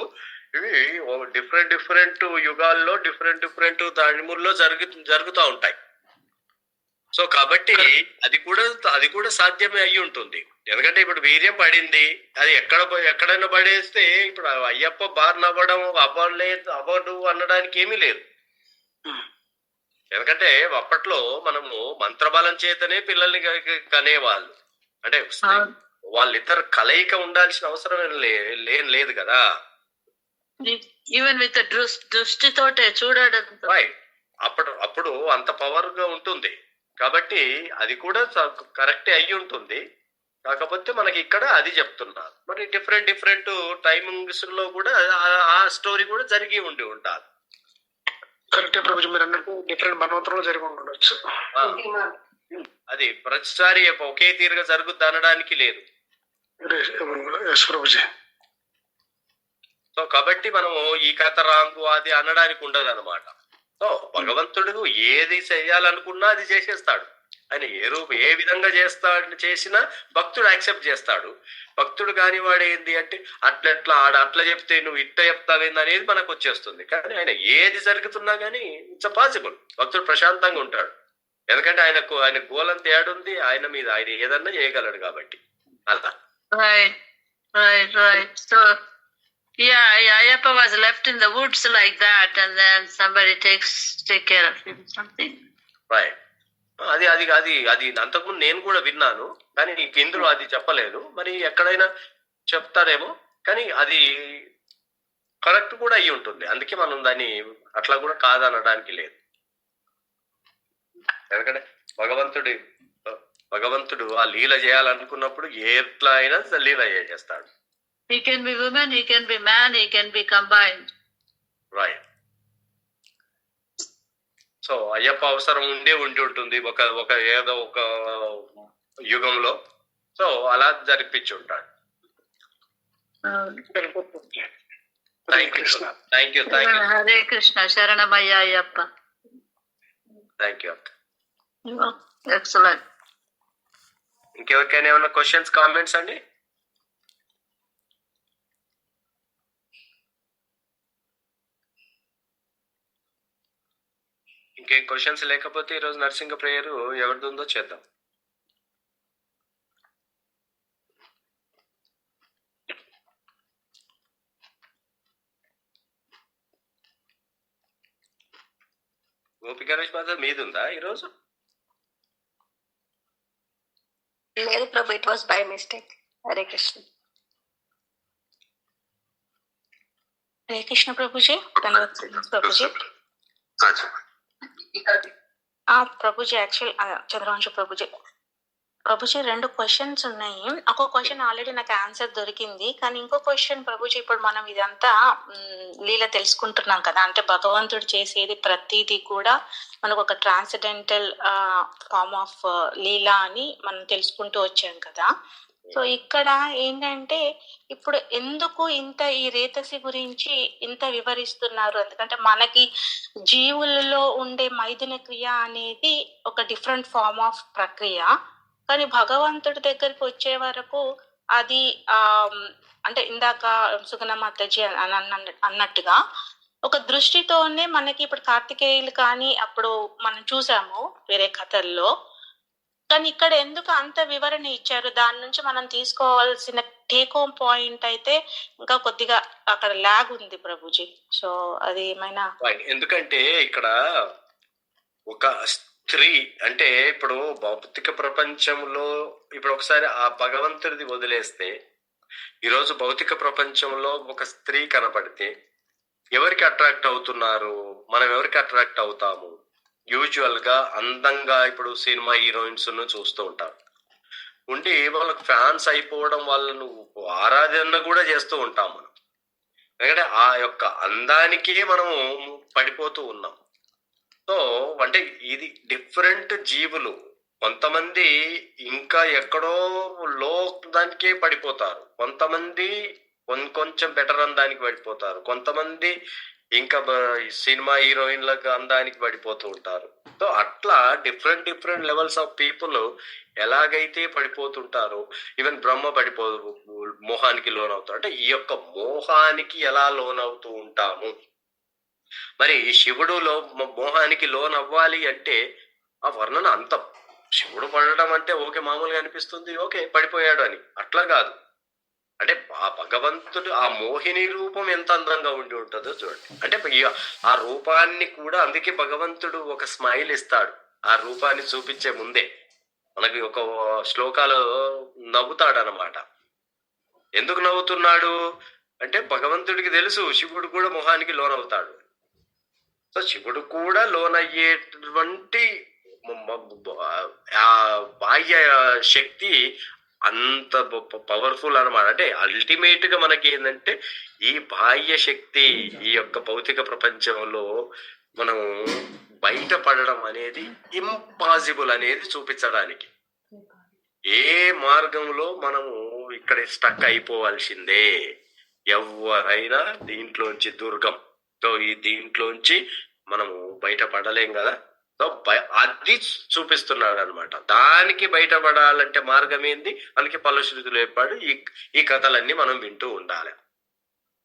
[SPEAKER 1] ఇవి డిఫరెంట్ యుగాల్లో డిఫరెంట్ టైముల్లో జరుగుతూ ఉంటాయి. సో కాబట్టి అది కూడా సాధ్యమే అయి ఉంటుంది. ఎందుకంటే ఇప్పుడు వీర్యం పడింది, అది ఎక్కడైనా పడేస్తే ఇప్పుడు అయ్యప్ప బారిన అవ్వడు అనడానికి ఏమీ లేదు. ఎందుకంటే అప్పట్లో మనము మంత్రబలం చేతనే పిల్లల్ని కనేవాళ్ళు. అంటే వాళ్ళిద్దరు కలయిక ఉండాల్సిన అవసరం లేదు కదా.
[SPEAKER 3] ఈవెన్ విత్ దృష్టితోటే చూడడం,
[SPEAKER 1] అప్పుడు అంత పవర్ గా ఉంటుంది. కాబట్టి అది కూడా కరెక్టే అయ్యి ఉంటుంది. కాకపోతే మనకి ఇక్కడ అది చెప్తున్నారు. మరి డిఫరెంట్ టైమింగ్స్ లో కూడా ఆ స్టోరీ కూడా జరిగి ఉంటారు.
[SPEAKER 4] కరెక్టే ప్రభుజీ, మీరు అన్నట్టు డిఫరెంట్ మన్వంతరంలో జరిగి ఉండొచ్చు.
[SPEAKER 1] అది ప్రతిసారి ఒకే తీరుగా జరుగుద్ది అనడానికి లేదు.
[SPEAKER 4] ప్రభుజీ.
[SPEAKER 1] సో కాబట్టి మనము ఈ కథ రాంగు అది అనడానికి ఉండదు అనమాట. సో భగవంతుడు ఏది చేయాలనుకున్నా అది చేసేస్తాడు. ఆయన ఏ విధంగా చేసినా భక్తుడు యాక్సెప్ట్ చేస్తాడు. భక్తుడు కాని వాడు ఏంది అంటే అట్లా చెప్తే నువ్వు ఇట్ట చెప్తావేంది అనేది మనకు వచ్చేస్తుంది. కానీ ఆయన ఏది జరుగుతున్నా కానీ ఇట్స్ పాసిబుల్, భక్తుడు ప్రశాంతంగా ఉంటాడు. ఎందుకంటే ఆయన గోలంత ఏడుంది ఆయన మీద, ఆయన ఏదన్నా చేయగలడు కాబట్టి. అలా
[SPEAKER 3] so Ayyappa was left in the woods like that, and then somebody take care of him, something.
[SPEAKER 1] Right. అది అంతకుముందు నేను కూడా విన్నాను, కానీ ఇందులో అది చెప్పలేదు. మరి ఎక్కడైనా చెప్తారేమో, కానీ అది కరెక్ట్ కూడా అయ్యి ఉంటుంది. అందుకే మనం దాన్ని అట్లా కూడా కాదనడానికి లేదు. ఎందుకంటే భగవంతుడు ఆ లీల చేయాలనుకున్నప్పుడు ఎట్లా అయినా లీల చేస్తాడు.
[SPEAKER 3] He can be woman, he can be man, he can be combined.
[SPEAKER 1] Right. So Ayyappa అవసరం ఉండి ఉంటుంది ఏదో ఒక యుగంలో. సో అలా జరిపించి ఉంటాడు. Thank you.
[SPEAKER 3] హరే కృష్ణ. శరణమయ్య అయ్యప్ప.
[SPEAKER 1] Thank you.
[SPEAKER 3] ఎక్సలెంట్.
[SPEAKER 1] ఇంకెవరికైనా ఏమైనా క్వశ్చన్స్, కామెంట్స్ అండి? ఇంకేం క్వశ్చన్స్ లేకపోతే ఈరోజు నర్సింగ్ ప్రేయర్ ఎవరిది ఉందో చేద్దాం. గోపిక గణేష్ మాత మీది ఉందా ఈరోజు?
[SPEAKER 5] లేదు ప్రభు, it was by mistake. Hare Krishna.
[SPEAKER 6] Hare Krishna ప్రభుజీ. ధన్యవాదాలు ప్రభుజీ. ప్రభుజీ యాక్చువల్ చంద్రవంశ ప్రభుజీ, ప్రభుజీ 2 క్వశ్చన్స్ ఉన్నాయి. ఒక క్వశ్చన్ ఆల్రెడీ నాకు ఆన్సర్ దొరికింది, కానీ ఇంకో క్వశ్చన్ ప్రభుజీ, ఇప్పుడు మనం ఇదంతా లీల తెలుసుకుంటున్నాం కదా, అంటే భగవంతుడు చేసేది ప్రతిదీ కూడా మనకు ఒక ట్రాన్సెండెంటల్ ఫార్మ్ ఆఫ్ లీలా అని మనం తెలుసుకుంటూ వచ్చాం కదా. సో ఇక్కడ ఏంటంటే ఇప్పుడు ఎందుకు ఇంత ఈ రేతసి గురించి ఇంత వివరిస్తున్నారు? ఎందుకంటే మనకి జీవులలో ఉండే మైథున క్రియ అనేది ఒక డిఫరెంట్ ఫార్మ్ ఆఫ్ ప్రక్రియ, కానీ భగవంతుడి దగ్గరికి వచ్చే వరకు అది అంటే ఇందాక సుగన మాతాజీ అన్నట్టుగా ఒక దృష్టితోనే మనకి ఇప్పుడు కార్తికేయులు కానీ అప్పుడు మనం చూసాము వేరే కథల్లో, కానీ ఇక్కడ ఎందుకు అంత వివరణ ఇచ్చారు? దాని నుంచి మనం తీసుకోవాల్సిన టేక్ హోమ్ పాయింట్ అయితే ఇంకా కొద్దిగా అక్కడ ల్యాగ్ ఉంది ప్రభుజీ. సో అది ఏమైనా,
[SPEAKER 1] ఎందుకంటే ఇక్కడ ఒక స్త్రీ అంటే ఇప్పుడు భౌతిక ప్రపంచంలో ఇప్పుడు ఒకసారి ఆ భగవంతుడిది వదిలేస్తే, ఈరోజు భౌతిక ప్రపంచంలో ఒక స్త్రీ కనపడితే ఎవరికి అట్రాక్ట్ అవుతున్నారు? మనం ఎవరికి అట్రాక్ట్ అవుతాము? యూజువల్ గా అందంగా ఇప్పుడు సినిమా హీరోయిన్స్ చూస్తూ ఉంటాం, ఉండి వాళ్ళకి ఫ్యాన్స్ అయిపోవడం, వాళ్ళను ఆరాధన కూడా చేస్తూ ఉంటాం మనం. ఎందుకంటే ఆ యొక్క అందానికే మనము పడిపోతూ ఉన్నాం. సో అంటే ఇది డిఫరెంట్ జీవులు. కొంతమంది ఇంకా ఎక్కడో లో దానికే పడిపోతారు, కొంతమంది కొంచెం బెటర్ అందానికి పడిపోతారు, కొంతమంది ఇంకా సినిమా హీరోయిన్లకు అందానికి పడిపోతూ ఉంటారు. సో అట్లా డిఫరెంట్ లెవెల్స్ ఆఫ్ పీపుల్ ఎలాగైతే పడిపోతుంటారో, ఈవెన్ బ్రహ్మ మోహానికి లోన్ అవుతారు. అంటే ఈ యొక్క మోహానికి ఎలా లోన్ అవుతూ ఉంటాము? మరి శివుడులో మోహానికి లోన్ అవ్వాలి అంటే ఆ వర్ణన అంత, శివుడు పడడం అంటే ఓకే మామూలుగా అనిపిస్తుంది, ఓకే పడిపోయాడు అని, అట్లా కాదు. అంటే ఆ భగవంతుడు ఆ మోహిని రూపం ఎంత అందంగా ఉండి ఉంటుందో చూడండి. అంటే ఆ రూపాన్ని కూడా, అందుకే భగవంతుడు ఒక స్మైల్ ఇస్తాడు ఆ రూపాన్ని చూపించే ముందే. మనకి ఒక శ్లోకాలు నవ్వుతాడు అనమాట. ఎందుకు నవ్వుతున్నాడు అంటే భగవంతుడికి తెలుసు శివుడు కూడా మొహానికి లోనవుతాడు. సో శివుడు కూడా లోనయ్యేటువంటి ఆ బాహ్య శక్తి అంత పవర్ఫుల్ అనమాట. అంటే అల్టిమేట్ గా మనకి ఏంటంటే ఈ బాహ్య శక్తి ఈ యొక్క భౌతిక ప్రపంచంలో మనం బయటపడడం అనేది ఇంపాసిబుల్ అనేది చూపించడానికి. ఏ మార్గంలో మనము ఇక్కడ స్టక్ అయిపోవాల్సిందే, ఎవరైనా దీంట్లోంచి దుర్గం. సో ఈ దీంట్లోంచి మనము బయటపడలేం కదా. సో అది చూపిస్తున్నాడు అనమాట. దానికి బయటపడాలంటే మార్గం ఏంది? అందుకే ఫలశ్రుతులు ఏర్పాటు ఈ కథలన్నీ మనం వింటూ ఉండాలి.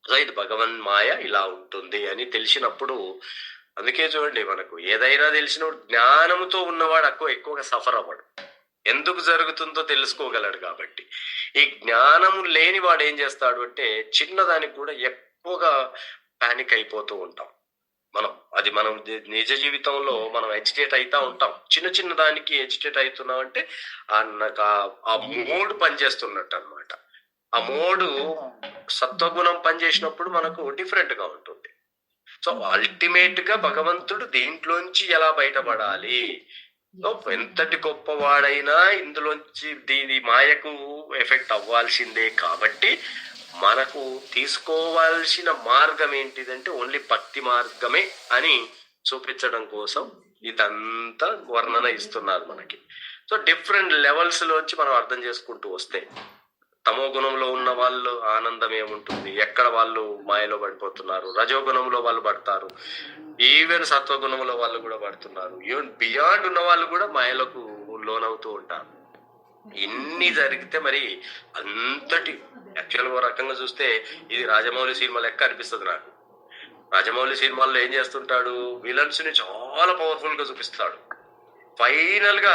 [SPEAKER 1] సో ఇది భగవన్ మాయ ఇలా ఉంటుంది అని తెలిసినప్పుడు, అందుకే చూడండి మనకు ఏదైనా తెలిసినప్పుడు జ్ఞానంతో ఉన్నవాడు ఎక్కువగా సఫర్ అవ్వడు. ఎందుకు జరుగుతుందో తెలుసుకోగలడు కాబట్టి. ఈ జ్ఞానము లేని వాడు ఏం చేస్తాడు అంటే చిన్నదానికి కూడా ఎక్కువగా పానిక్ అయిపోతూ ఉంటాం. మనం నిజ జీవితంలో మనం ఎజిటేట్ అవుతా ఉంటాం. చిన్న దానికి ఎజిటేట్ అవుతున్నాం అంటే ఆ మోడ్ పనిచేస్తున్నట్టు అనమాట. ఆ మోడు సత్వగుణం పనిచేసినప్పుడు మనకు డిఫరెంట్ గా ఉంటుంది. సో అల్టిమేట్ గా భగవంతుడు దీంట్లోంచి ఎలా బయటపడాలి, ఎంతటి గొప్పవాడైనా ఇందులోంచి దీని మాయకు ఎఫెక్ట్ అవ్వాల్సిందే. కాబట్టి మనకు తీసుకోవాల్సిన మార్గం ఏంటిదంటే ఓన్లీ భక్తి మార్గమే అని చూపించడం కోసం ఇదంతా వర్ణన ఇస్తున్నారు మనకి. సో డిఫరెంట్ లెవెల్స్ లోంచి మనం అర్థం చేసుకుంటూ వస్తే, తమో గుణంలో ఉన్న వాళ్ళు ఆనందం ఏముంటుంది, ఎక్కడ వాళ్ళు మాయలో పడిపోతున్నారు, రజోగుణంలో వాళ్ళు పడతారు, ఈవెన్ సత్వగుణంలో వాళ్ళు కూడా పడుతున్నారు, ఈవెన్ బియాండ్ ఉన్న వాళ్ళు కూడా మాయలకు లోనవుతూ ఉంటారు. ఇన్ని జరిగితే మరి అంతటి యాక్చువల్ గా రకంగా చూస్తే ఇది రాజమౌళి సినిమా లెక్క అనిపిస్తుంది నాకు. రాజమౌళి సినిమాల్లో ఏం చేస్తుంటాడు, విలన్స్ ని చాలా పవర్ఫుల్ గా చూపిస్తాడు, ఫైనల్ గా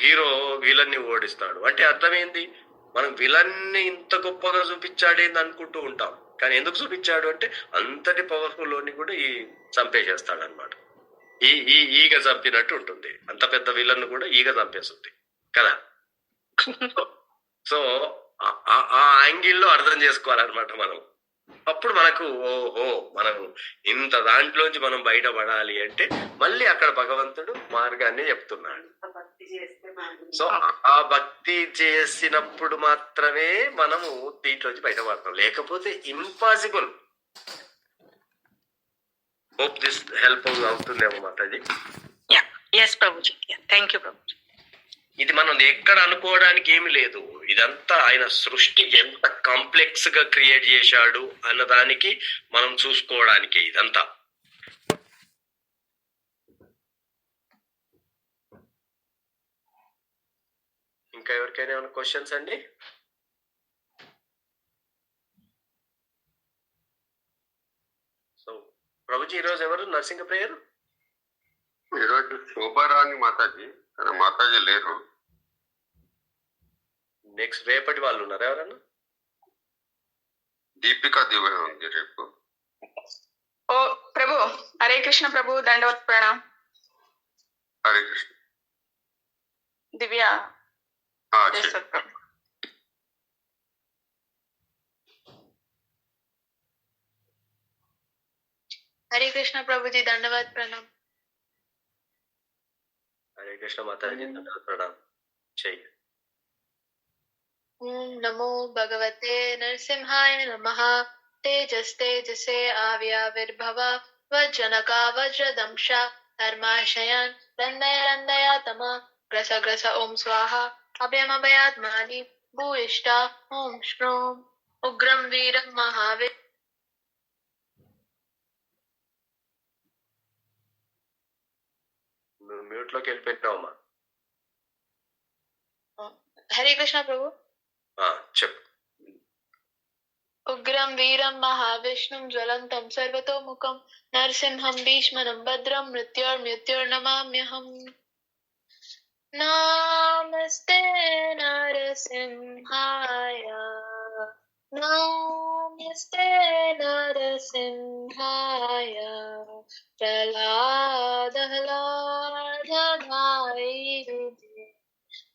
[SPEAKER 1] హీరో విలన్ ని ఓడిస్తాడు. అంటే అర్థమైంది, మనం విలన్ ని ఇంత గొప్పగా చూపించాడేంది అనుకుంటూ ఉంటాం, కానీ ఎందుకు చూపించాడు అంటే అంతటి పవర్ఫుల్ లోని కూడా చంపేసేస్తాడు అనమాట. ఈగ చంపినట్టు ఉంటుంది. అంత పెద్ద విలన్ కూడా ఈగ చంపేస్తుంది కదా. సో ఆ యాంగిల్లో అర్థం చేసుకోవాలన్నమాట మనం. అప్పుడు మనకు ఓహో మనం ఇంత దాంట్లోంచి మనం బయటపడాలి అంటే మళ్ళీ అక్కడ భగవంతుడు మార్గాన్ని చెప్తున్నాడు. సో ఆ భక్తి చేసినప్పుడు మాత్రమే మనము దీంట్లోంచి బయటపడతాం, లేకపోతే ఇంపాసిబుల్. హోప్ దిస్ హెల్ప్ అవుతుందేమో Mataji.
[SPEAKER 6] Yes Prabhuji, thank you Prabhuji.
[SPEAKER 1] ఇది మనం ఎక్కడ అనుకోవడానికి ఏమి లేదు. ఇదంతా ఆయన సృష్టి ఎంత కాంప్లెక్స్ గా క్రియేట్ చేశాడు అన్నదానికి మనం చూసుకోవడానికి ఇదంతా. ఇంకా ఎవరికైనా ఏమైనా క్వశ్చన్స్ అండి? సో ప్రభుజీ ఈరోజు ఎవరు నరసింహ ప్రేయర్?
[SPEAKER 7] ఈరోజు శోభారాణి మాతాజీ, మాతాజీ లేరు.
[SPEAKER 1] నెక్స్ట్ రేపటి వాళ్ళు ఉన్నారు ఎవరన్నా?
[SPEAKER 7] దీపికా దివ్య ఉంది రేపు.
[SPEAKER 8] ఓ ప్రభు, హరే కృష్ణ ప్రభు, దండవత్ ప్రణామ్.
[SPEAKER 7] హరే కృష్ణ.
[SPEAKER 8] దివ్య ప్రభు.
[SPEAKER 9] హరే కృష్ణ ప్రభుజీ, దండవత్ ప్రణామ్.
[SPEAKER 1] హరే కృష్ణ మాతాజీ, దండవత్ ప్రణామ్. చెయ్యి.
[SPEAKER 9] ఓం నమో భగవతే నరసింహాయ నమః. తేజస్తే ఆవ్యావిర్భవ వజ్రనకా వజ్రదంశ ధర్మాశయాన్ రందయాతమ గ్రస ఓం స్వాహ అభయమభయాత్మాని భూయిష్ట ఓం శ్రోం ఉగ్రం వీరం మహావీర్.
[SPEAKER 1] మ్యూట్ లోకి వెళ్ళిపోయినావమ్మా.
[SPEAKER 9] హరే కృష్ణ ప్రభు.
[SPEAKER 1] చెప్పు.
[SPEAKER 9] ఉగ్రం వీరం మహావిష్ణుం జ్వలంతం సర్వతోముఖం నరసింహం భీష్మనం భద్రం మృత్యోర్నమామ్యహం. నమస్తే నరసింహాయ, నమస్తే నరసింహాయ.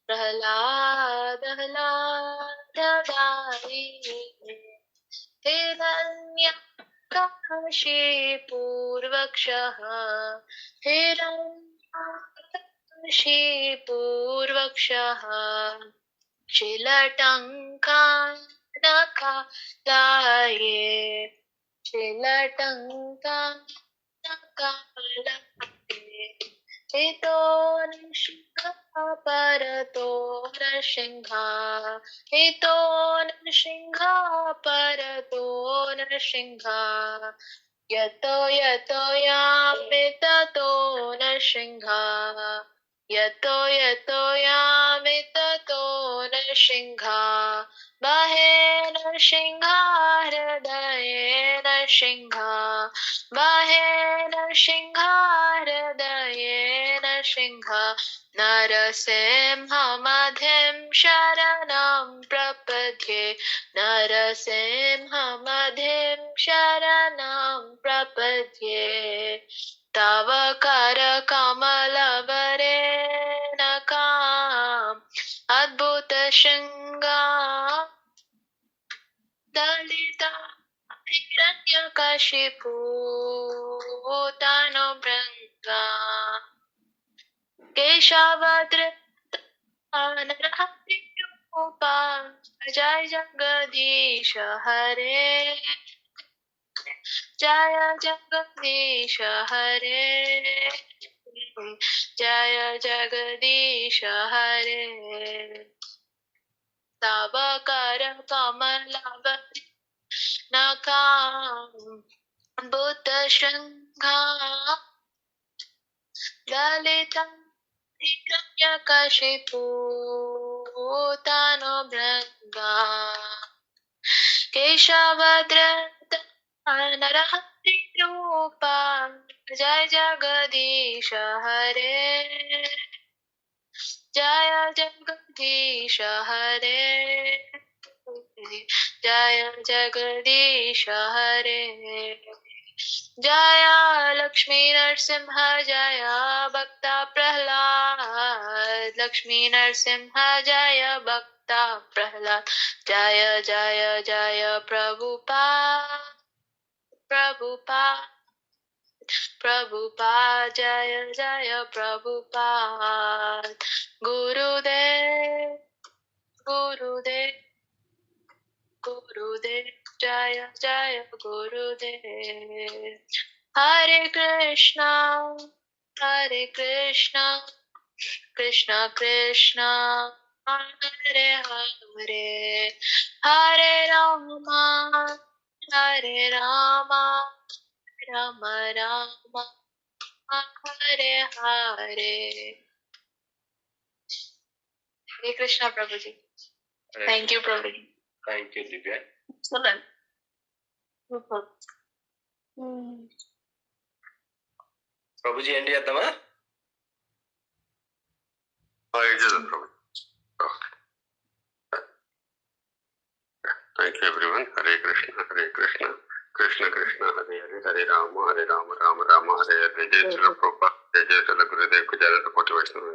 [SPEAKER 9] ప్రహ్లాదహ్లాదాయి హిరణ్యకాశీపూర్వక్షః హిరణ్యకాశీపూర్వక్షః శిలటంకానకాలాయే శిలటంకానకాలాయే. ఇతో నృసింహ పరతో నృసింహ, ఇతో నృసింహ పరతో నృసింహ. యతో యామి తతో నృసింహ, యతో యామి తతో నృసింహ. బాహే నృసింహ హృదయే నృసింహ, బాహే నృసింహ హృదయే నృసింహ. నరసింహమధిం శరణం ప్రపద్యే, నరసింహమధిం శరణం ప్రపద్యే. తవ కర కమలవరేణకాం అద్భుత శృంగా దళిత హిరణ్యకశిపూ భృంగా. కేశవధృత నరహరిరూపా జయ జగదీశ హరే, జయ జగదీశ హరే, జయ జగదీశ హరే. తవ కర కమలవరేణకాం అద్భుత శృంగా దళిత హిరణ్యకశిపూ భృంగా. కేశవధృత నరహరిరూపా జయ జగదీశ హరే, జయ జగదీశ హరే, జయ జగదీశ హరే. జయ లక్ష్మీ నరసింహ, జయ భక్త ప్రహ్లాద, लक्ष्मी नरसिंह जय भक्ता प्रहलाद जय जय जय प्रभुपाद प्रभुपाद प्रभुपाद जय जय प्रभुपाद गुरुदेव गुरुदेव गुरुदेव जय जय गुरुदेव हरे कृष्णा कृष्णा कृष्णा हरे हरे हरे रामा राम राम हरे हरे। हरे कृष्णा प्रभु जी। थैंक यू प्रभु जी।
[SPEAKER 1] Thank you Divya. ప్రభుజీ ఏంటి చేద్దామా?
[SPEAKER 7] Thank you everyone. Hare Krishna Krishna Krishna Hare Hare Hare Rama Rama Rama Hare Hare. జయ శ్రీ ప్రభుపాద జయ శ్రీ గురుదేవ్ కి జయ కోటి వైష్ణవ.